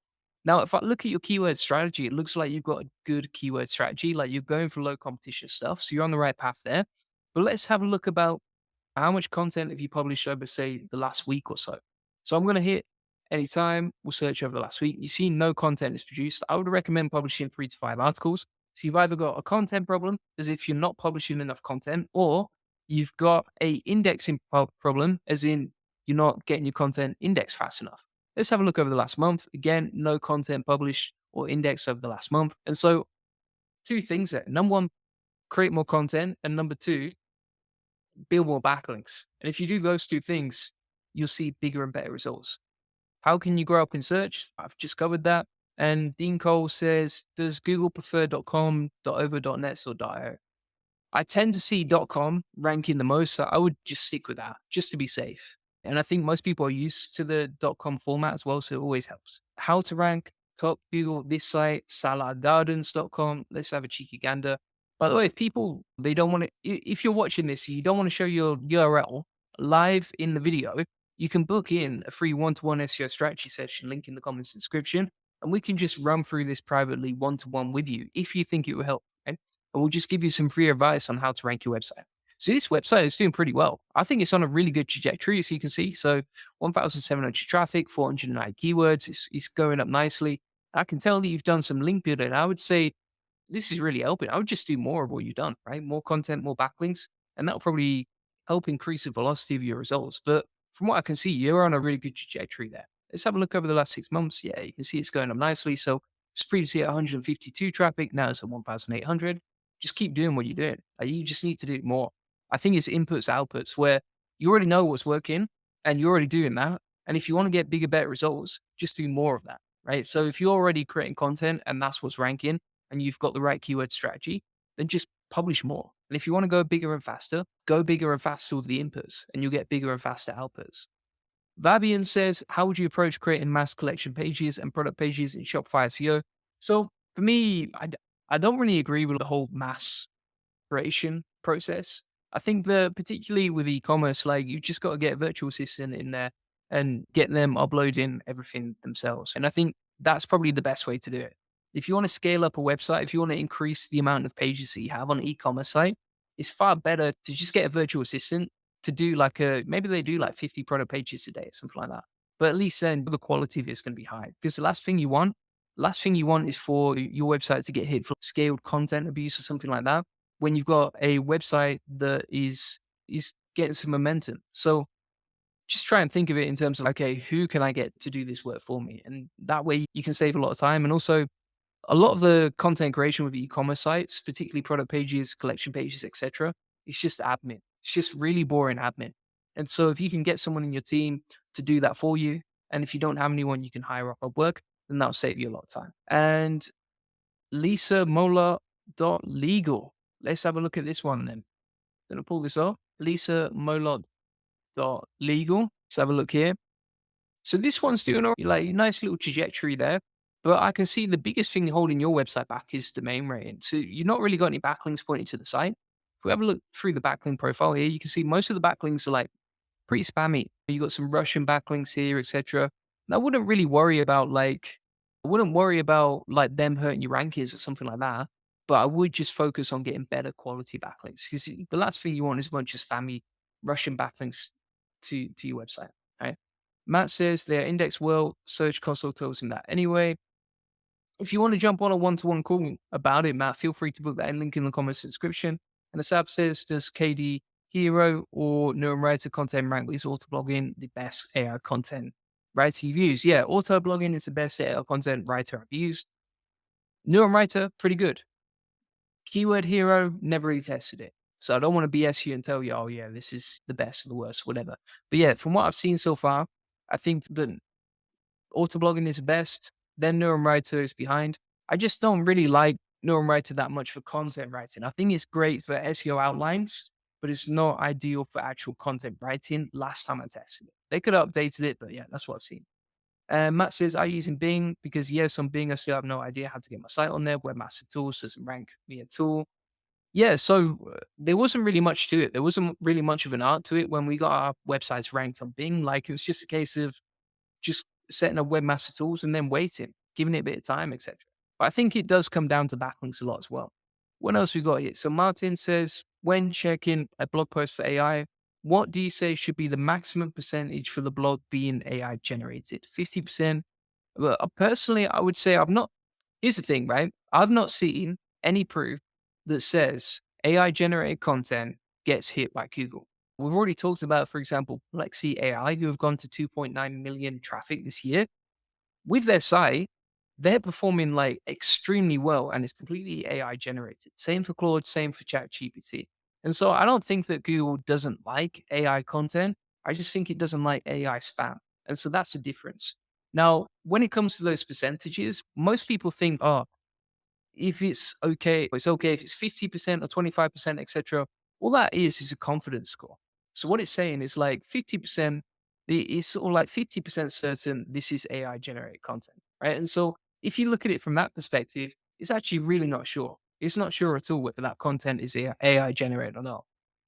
Now, if I look at your keyword strategy, it looks like you've got a good keyword strategy, like you're going for low competition stuff. So you're on the right path there. But let's have a look about how much content have you published over, say, the last week or so? So I'm going to hit anytime. We'll search over the last week. You see no content is produced. I would recommend publishing 3 to 5 articles. So you've either got a content problem, as if you're not publishing enough content, or you've got a indexing problem, as in you're not getting your content indexed fast enough. Let's have a look over the last month. Again, no content published or indexed over the last month. And so, two things there. Number one, create more content. And number two, build more backlinks. And if you do those two things, you'll see bigger and better results. How can you grow up in search? I've just covered that. And Dean Cole says, does Google prefer .com, .ovo, .net, or .io? I tend to see .com ranking the most, so I would just stick with that just to be safe. And I think most people are used to the .com format as well, so it always helps. How to rank, top Google, this site, saladgardens.com. Let's have a cheeky gander. By the way, if people, they don't want to, if you're watching this, you don't want to show your URL live in the video, you can book in a free one-to-one SEO strategy session, link in the comments description, and we can just run through this privately one-to-one with you if you think it will help. Okay? And we'll just give you some free advice on how to rank your website. So this website is doing pretty well. I think it's on a really good trajectory, as you can see. So 1,700 traffic, 409 keywords. It's going up nicely. I can tell that you've done some link building. I would say this is really helping. I would just do more of what you've done, right? More content, more backlinks, and that'll probably help increase the velocity of your results. But from what I can see, you're on a really good trajectory there. Let's have a look over the last 6 months. Yeah, you can see it's going up nicely. So it's previously at 152 traffic. Now it's at 1,800. Just keep doing what you're doing. You just need to do more. I think it's inputs, outputs where you already know what's working and you're already doing that. And if you want to get bigger, better results, just do more of that, right? So if you're already creating content and that's what's ranking and you've got the right keyword strategy, then just publish more. And if you want to go bigger and faster with the inputs and you'll get bigger and faster outputs. Vabian says, how would you approach creating mass collection pages and product pages in Shopify SEO? So for me, I don't really agree with the whole mass creation process. I think that particularly with e-commerce, like you just got to get a virtual assistant in there and get them uploading everything themselves. And I think that's probably the best way to do it. If you want to scale up a website, if you want to increase the amount of pages that you have on an e-commerce site, it's far better to just get a virtual assistant to do like maybe they do like 50 product pages a day or something like that. But at least then the quality of it's going to be high because the last thing you want is for your website to get hit for scaled content abuse or something like that when you've got a website that is getting some momentum. So just try and think of it in terms of, okay, who can I get to do this work for me? And that way you can save a lot of time. And also a lot of the content creation with e-commerce sites, particularly product pages, collection pages, etc., it's just admin. It's just really boring admin. And so if you can get someone in your team to do that for you, and if you don't have anyone you can hire up at work, then that'll save you a lot of time. And Lisa Mola legal. Let's have a look at this one then. Gonna pull this up. Lisa Mola legal. Let's have a look here. So this one's doing like a nice little trajectory there. But I can see the biggest thing holding your website back is domain rating. So you've not really got any backlinks pointing to the site. If we have a look through the backlink profile here, you can see most of the backlinks are like pretty spammy. You got some Russian backlinks here, etc. I wouldn't really worry about them hurting your rankings or something like that. But I would just focus on getting better quality backlinks because the last thing you want is a bunch of spammy Russian backlinks to your website. Right? Matt says they're index well, search console tells him that anyway. If you want to jump on a one-to-one call about it, Matt, feel free to put that link in the comments description. And Asab says, does KD Hero or NeuronWriter content rank with auto blogging the best AI content writer you've used? Yeah, auto blogging is the best AI content writer I've used. NeuronWriter, pretty good. Keyword Hero, never really tested it. So I don't want to BS you and tell you, oh yeah, this is the best or the worst, whatever. But yeah, from what I've seen so far, I think that auto blogging is best. Then NeuronWriter is behind. I just don't really like NeuronWriter that much for content writing. I think it's great for SEO outlines, but it's not ideal for actual content writing. Last time I tested it, they could have updated it, but yeah, that's what I've seen. Matt says, are you using Bing? Because yes, on Bing, I still have no idea how to get my site on there. Webmaster Tools doesn't rank me at all. Yeah, so there wasn't really much to it. There wasn't really much of an art to it when we got our websites ranked on Bing. Like it was just a case of just setting up webmaster tools and then waiting, giving it a bit of time, etc. But I think it does come down to backlinks a lot as well. What else we got here? So Martin says, when checking a blog post for AI, what do you say should be the maximum percentage for the blog being AI generated? 50%? Well, personally, I would say here's the thing, right? I've not seen any proof that says AI generated content gets hit by Google. We've already talked about, for example, Perplexity AI, who have gone to 2.9 million traffic this year. With their site, they're performing like extremely well and it's completely AI generated. Same for Claude, same for ChatGPT. And so I don't think that Google doesn't like AI content. I just think it doesn't like AI spam. And so that's the difference. Now, when it comes to those percentages, most people think, oh, if it's okay if it's 50% or 25%, etc. All that is a confidence score. So what it's saying is like 50%, it's sort of like 50% certain this is AI generated content, right? And so if you look at it from that perspective, it's actually really not sure. It's not sure at all whether that content is AI generated or not.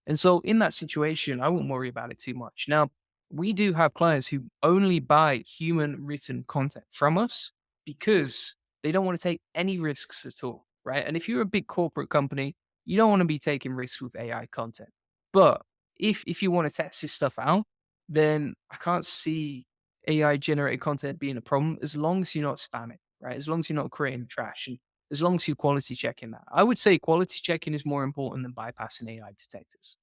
And so in that situation, I won't worry about it too much. Now, we do have clients who only buy human written content from us because they don't want to take any risks at all, right? And if you're a big corporate company, you don't want to be taking risks with AI content. But if you want to test this stuff out, then I can't see AI generated content being a problem as long as you're not spamming, right? As long as you're not creating trash and as long as you're quality checking that. I would say quality checking is more important than bypassing AI detectors.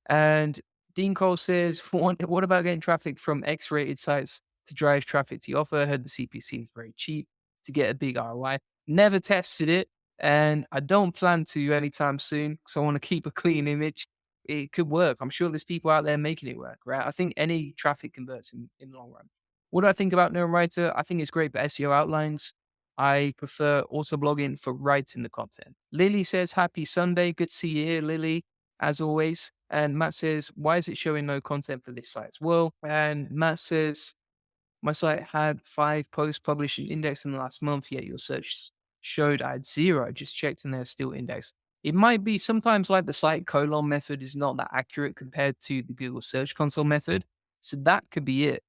And Dean Cole says, what about getting traffic from X-rated sites to drive traffic to your offer. I heard the CPC is very cheap to get a big ROI. Never tested it, and I don't plan to anytime soon because I want to keep a clean image. It could work. I'm sure there's people out there making it work, right? I think any traffic converts in the long run. What do I think about NeuroWriter? I think it's great for SEO outlines. I prefer also blogging for writing the content. Lily says, Happy Sunday. Good to see you here, Lily, as always. And Matt says, why is it showing no content for this site as well? And Matt says, my site had 5 posts published in index in the last month, yet your search showed I had 0. Just checked and they're still indexed. It might be sometimes like the site colon method is not that accurate compared to the Google Search Console method. So that could be it.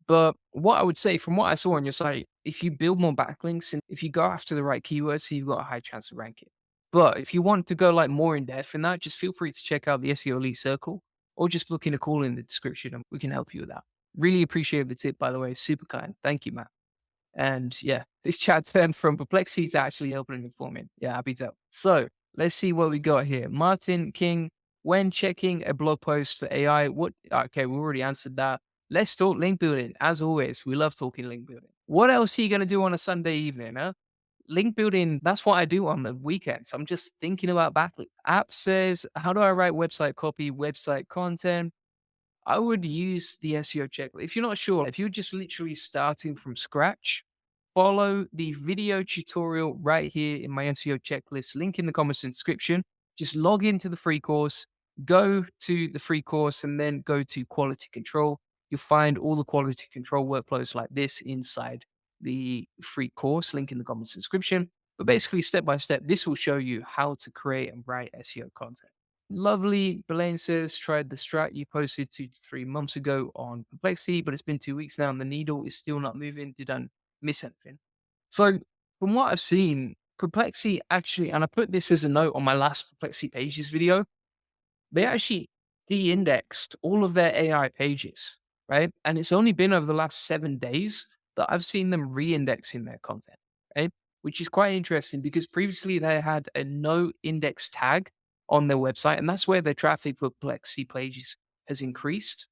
But what I would say from what I saw on your site, if you build more backlinks and if you go after the right keywords, you've got a high chance of ranking. But if you want to go like more in depth in that, just feel free to check out the SEO Elite Circle or just book in a call in the description and we can help you with that. Really appreciate the tip, by the way. Super kind. Thank you, Matt. And yeah, this chat turned from perplexity to actually helping and informing. Yeah, happy to help. So let's see what we got here. Martin King, when checking a blog post for AI, what? Okay, we already answered that. Let's talk link building. As always, we love talking link building. What else are you going to do on a Sunday evening, huh? Link building, that's what I do on the weekends. I'm just thinking about backlink. App says, how do I write website copy, website content? I would use the SEO checklist. If you're not sure, if you're just literally starting from scratch, follow the video tutorial right here in my SEO checklist, link in the comments description. Just log into the free course, go to the free course, and then go to quality control. You'll find all the quality control workflows like this inside the free course, link in the comments description. But basically, step by step, this will show you how to create and write SEO content. Lovely. Belaine says, tried the strat you posted 2 to 3 months ago on Perplexity, but it's been 2 weeks now and the needle is still not moving. Did I miss anything? So, from what I've seen, Perplexity actually, and I put this as a note on my last Perplexity Pages video, they actually de-indexed all of their AI pages, right? And it's only been over the last 7 days that I've seen them re-indexing their content, right? Which is quite interesting because previously they had a no index tag on their website, and that's where their traffic for Perplexity Pages has increased.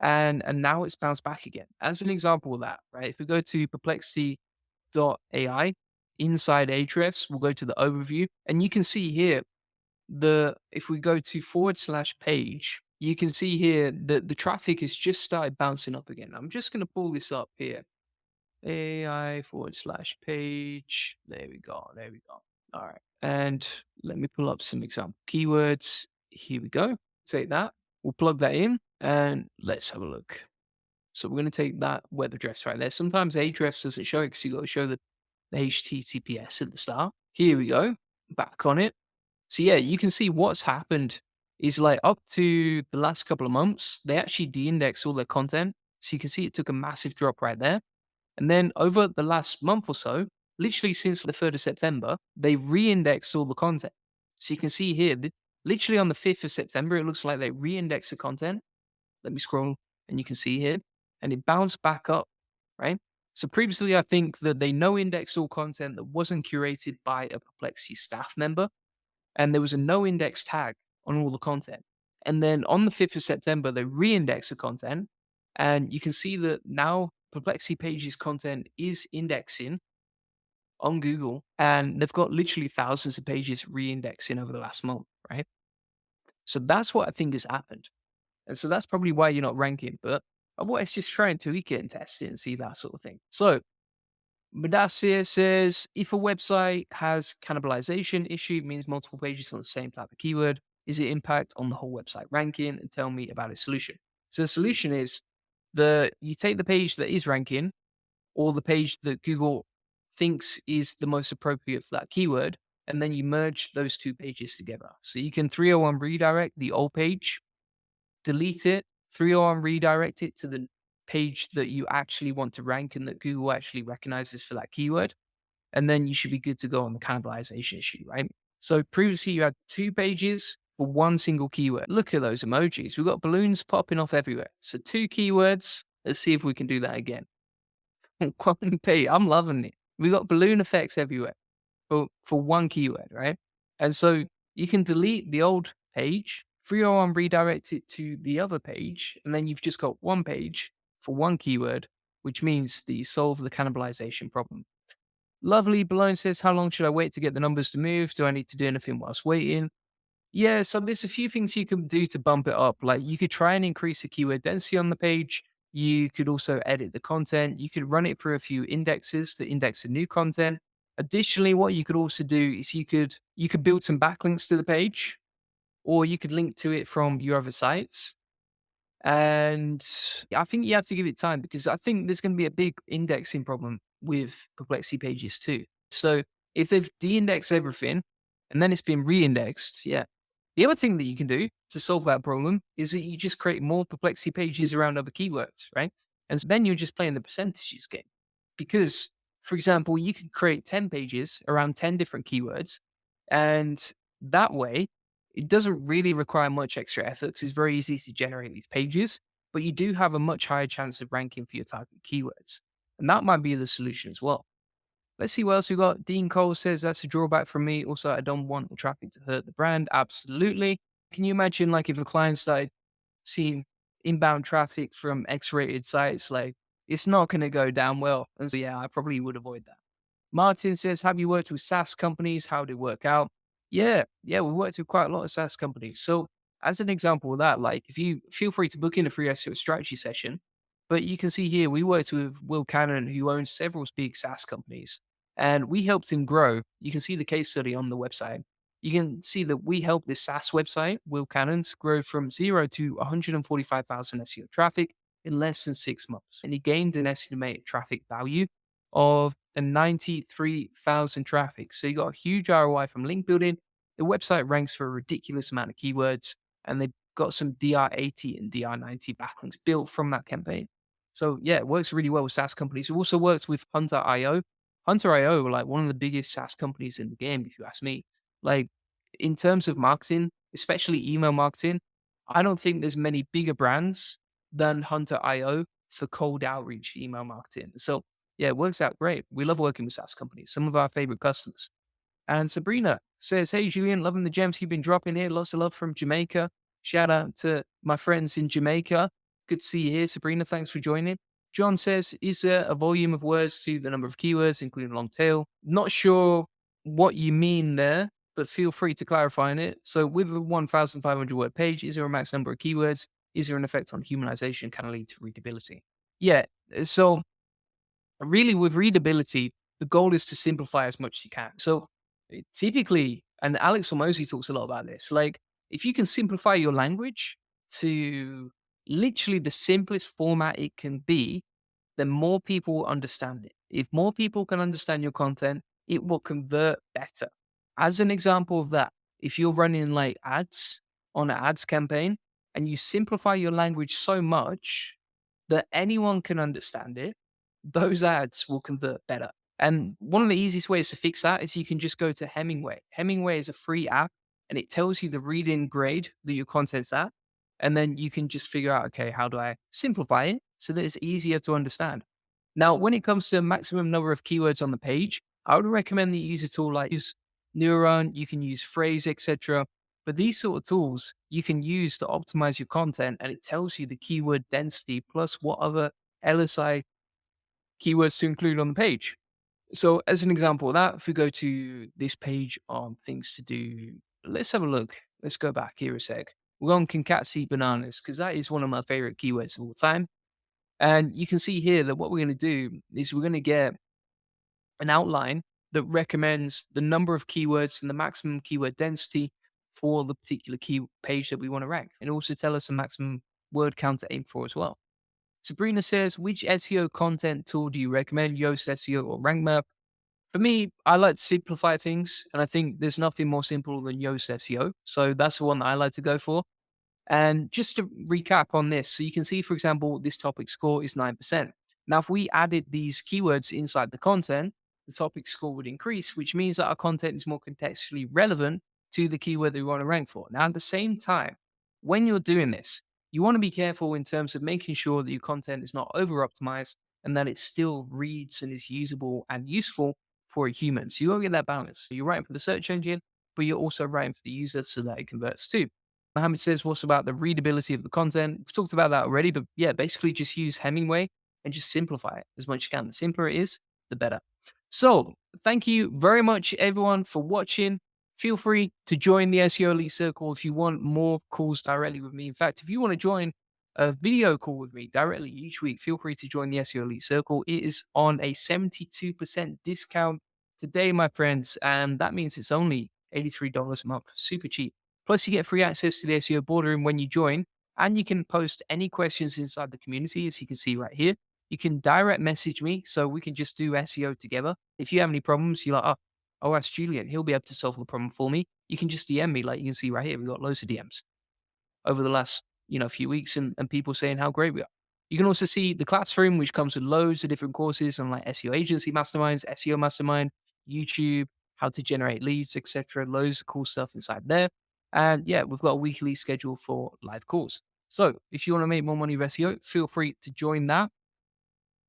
And now it's bounced back again. As an example of that, right? If we go to perplexity.ai inside Ahrefs, we'll go to the overview, and you can see here if we go to /page, you can see here that the traffic has just started bouncing up again. I'm just going to pull this up here. AI /page. There we go. There we go. All right. And let me pull up some example keywords. Here we go. Take that. We'll plug that in and let's have a look. So we're going to take that web address right there. Sometimes Ahrefs doesn't show it because you got to show the HTTPS at the start. Here we go. Back on it. So yeah, you can see what's happened is like up to the last couple of months, they actually de-indexed all their content. So you can see it took a massive drop right there. And then over the last month or so, literally since the 3rd of September, they re-indexed all the content. So you can see here, literally on the 5th of September, it looks like they re-indexed the content. Let me scroll and you can see here, and it bounced back up, right? So previously, I think that they no indexed all content that wasn't curated by a Perplexity staff member, and there was a no index tag on all the content. And then on the 5th of September, they re-indexed the content, and you can see that now Perplexity Pages content is indexing on Google, and they've got literally thousands of pages re-indexing over the last month, right? So that's what I think has happened. And so that's probably why you're not ranking, but otherwise just try and tweak it and test it and see that sort of thing. So Madasir says, if a website has cannibalization issue, it means multiple pages on the same type of keyword. Is it impact on the whole website ranking? And tell me about its solution. So the solution is you take the page that is ranking or the page that Google thinks is the most appropriate for that keyword, and then you merge those 2 pages together. So you can 301 redirect the old page, delete it, 301 redirect it to the page that you actually want to rank and that Google actually recognizes for that keyword. And then you should be good to go on the cannibalization issue, right? So previously you had 2 pages for one single keyword. Look at those emojis. We've got balloons popping off everywhere. So 2 keywords. Let's see if we can do that again. I'm loving it. We got balloon effects everywhere for one keyword, right? And so you can delete the old page, 301 redirect it to the other page, and then you've just got one page for one keyword which means that you solve the cannibalization problem. Lovely Balone says, how long should I wait to get the numbers to move? Do I need to do anything whilst waiting? Yeah, so there's a few things you can do to bump it up. Like you could try and increase the keyword density on the page. You could also edit the content. You could run it through a few indexes to index the new content. Additionally, what you could also do is you could build some backlinks to the page, or you could link to it from your other sites. And I think you have to give it time because I think there's going to be a big indexing problem with Perplexity Pages too. So if they've de-indexed everything and then it's been re-indexed, yeah. The other thing that you can do to solve that problem is that you just create more Perplexity Pages around other keywords, right? And so then you're just playing the percentages game. Because, for example, you can create 10 pages around 10 different keywords. And that way, it doesn't really require much extra effort because it's very easy to generate these pages, but you do have a much higher chance of ranking for your target keywords. And that might be the solution as well. Let's see what else we got. Dean Cole says that's a drawback for me. Also, I don't want the traffic to hurt the brand. Absolutely. Can you imagine like if the client started seeing inbound traffic from X-rated sites, like it's not going to go down well. And so, yeah, I probably would avoid that. Martin says, have you worked with SaaS companies? How did it work out? Yeah, we worked with quite a lot of SaaS companies. So as an example of that, like if you feel free to book in a free SEO strategy session, but you can see here, we worked with Will Cannon, who owns several big SaaS companies, and we helped him grow. You can see the case study on the website. You can see that we helped this SaaS website, Will Cannon's, grow from 0 to 145,000 SEO traffic in less than 6 months. And he gained an estimated traffic value of a 93,000 traffic. So you got a huge ROI from link building. The website ranks for a ridiculous amount of keywords, and they've got some DR80 and DR90 backlinks built from that campaign. So yeah, it works really well with SaaS companies. It also works with Hunter.io. Hunter.io are like one of the biggest SaaS companies in the game, if you ask me. Like in terms of marketing, especially email marketing, I don't think there's many bigger brands than Hunter.io for cold outreach email marketing. So yeah, it works out great. We love working with SaaS companies, some of our favorite customers. And Sabrina says, hey, Julian, loving the gems you've been dropping here. Lots of love from Jamaica. Shout out to my friends in Jamaica. Good to see you here, Sabrina. Thanks for joining. John says, is there a volume of words to the number of keywords, including long tail? Not sure what you mean there, but feel free to clarify on it. So with a 1,500 word page, is there a max number of keywords? Is there an effect on humanization? Can it lead to readability? Yeah. So really with readability, the goal is to simplify as much as you can. So typically, and Alex Hormozy talks a lot about this, like if you can simplify your language to literally the simplest format it can be, then more people will understand it. If more people can understand your content, it will convert better. As an example of that, if you're running like ads on an ads campaign and you simplify your language so much that anyone can understand it, those ads will convert better. And one of the easiest ways to fix that is you can just go to Hemingway. Hemingway is a free app and it tells you the reading grade that your content's at. And then you can just figure out, okay, how do I simplify it so that it's easier to understand? Now, when it comes to maximum number of keywords on the page, I would recommend that you use a tool like use Neuron, you can use Phrase, etc. But these sort of tools you can use to optimize your content and it tells you the keyword density plus what other LSI keywords to include on the page. So as an example of that, if we go to this page on things to do, let's have a look. Let's go back here a sec. We're on concatenate bananas because that is one of my favorite keywords of all time. And you can see here that what we're going to do is we're going to get an outline that recommends the number of keywords and the maximum keyword density for the particular key page that we want to rank. And also tell us the maximum word count to aim for as well. Sabrina says, which SEO content tool do you recommend, Yoast SEO or RankMap? For me, I like to simplify things, and I think there's nothing more simple than Yoast SEO. So that's the one that I like to go for. And just to recap on this, so you can see, for example, this topic score is 9%. Now, if we added these keywords inside the content, the topic score would increase, which means that our content is more contextually relevant to the keyword that we want to rank for. Now, at the same time, when you're doing this, you want to be careful in terms of making sure that your content is not over optimized and that it still reads and is usable and useful for a human. So you got to get that balance. So you're writing for the search engine, but you're also writing for the user so that it converts too. Mohammed says, what's about the readability of the content? We've talked about that already, but yeah, basically just use Hemingway and just simplify it as much as you can. The simpler it is, the better. So thank you very much, everyone, for watching. Feel free to join the SEO Elite Circle if you want more calls directly with me. In fact, if you want to join a video call with me directly each week, feel free to join the SEO Elite Circle. It is on a 72% discount today, my friends, and that means it's only $83 a month. Super cheap. Plus, you get free access to the SEO boardroom when you join, and you can post any questions inside the community, as you can see right here. You can direct message me so we can just do SEO together. If you have any problems, you're like, oh, I'll ask Julian. He'll be able to solve the problem for me. You can just DM me, like you can see right here. We've got loads of DMs over the last few weeks, and people saying how great we are. You can also see the classroom, which comes with loads of different courses on like SEO agency masterminds, SEO mastermind, YouTube, how to generate leads, etc. Loads of cool stuff inside there. And yeah, we've got a weekly schedule for live calls. So if you want to make more money with SEO, feel free to join that.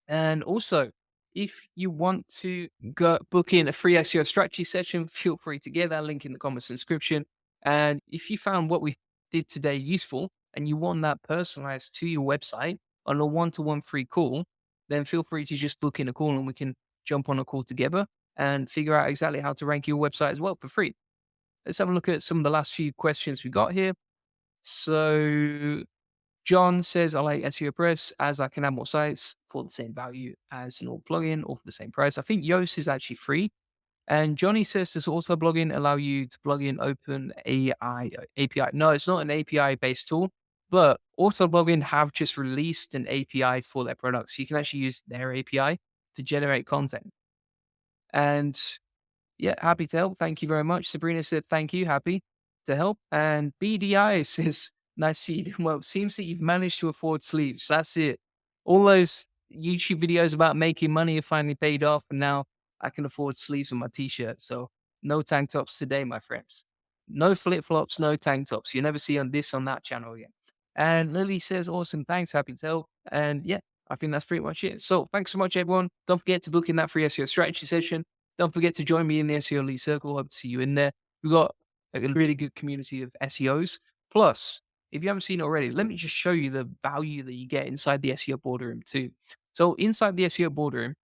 And also, if you want to go book in a free SEO strategy session, feel free to get that link in the comments description. And if you found what we did today useful and you want that personalized to your website on a one-to-one free call, then feel free to just book in a call and we can jump on a call together and figure out exactly how to rank your website as well for free. Let's have a look at some of the last few questions we got here. So John says, I like SEO Press as I can add more sites for the same value as an alt plugin or for the same price. I think Yoast is actually free. And Johnny says, does auto blogging allow you to plug in open AI API? No, it's not an API based tool, but auto blogging have just released an API for their products. You can actually use their API to generate content. And yeah, happy to help. Thank you very much. Sabrina said, thank you. Happy to help. And BDI says, nice to see you. Well, it seems that you've managed to afford sleeves. That's it. All those YouTube videos about making money have finally paid off. And now I can afford sleeves on my t-shirt. So no tank tops today, my friends. No flip flops, no tank tops. You never see on that channel again. And Lily says, awesome. Thanks. Happy to help. And yeah, I think that's pretty much it. So thanks so much, everyone. Don't forget to book in that free SEO strategy session. Don't forget to join me in the SEO Elite Circle. Hope to see you in there. We've got a really good community of SEOs. Plus, if you haven't seen it already, let me just show you the value that you get inside the SEO boardroom too. So inside the SEO boardroom,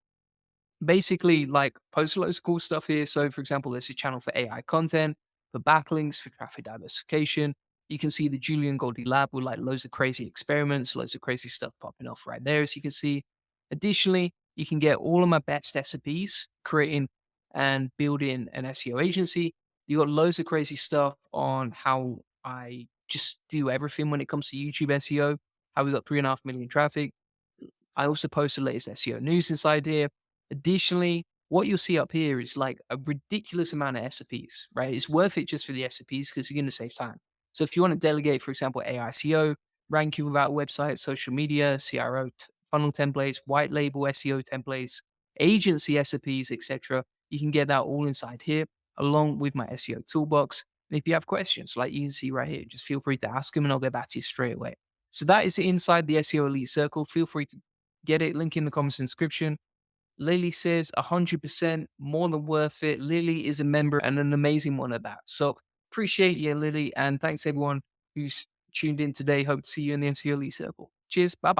basically like post loads of cool stuff here. So for example, there's a channel for AI content, for backlinks, for traffic diversification. You can see the Julian Goldie lab with like loads of crazy experiments, loads of crazy stuff popping off right there, as you can see. Additionally, you can get all of my best SOPs, creating and building an SEO agency. You got loads of crazy stuff on how I just do everything when it comes to YouTube SEO, how we got 3.5 million traffic. I also post the latest SEO news inside here. Additionally, what you'll see up here is like a ridiculous amount of SOPs, right? It's worth it just for the SOPs because you're going to save time. So if you want to delegate, for example, AI SEO, ranking without website, social media, CRO, funnel templates, white label SEO templates, agency SOPs, etc., you can get that all inside here, along with my SEO toolbox. And if you have questions, like you can see right here, just feel free to ask them and I'll get back to you straight away. So that is inside the SEO Elite Circle. Feel free to get it. Link in the comments description. Lily says 100% more than worth it. Lily is a member and an amazing one at that. So appreciate you, Lily. And thanks everyone who's tuned in today. Hope to see you in the SEO Elite Circle. Cheers. Bye bye.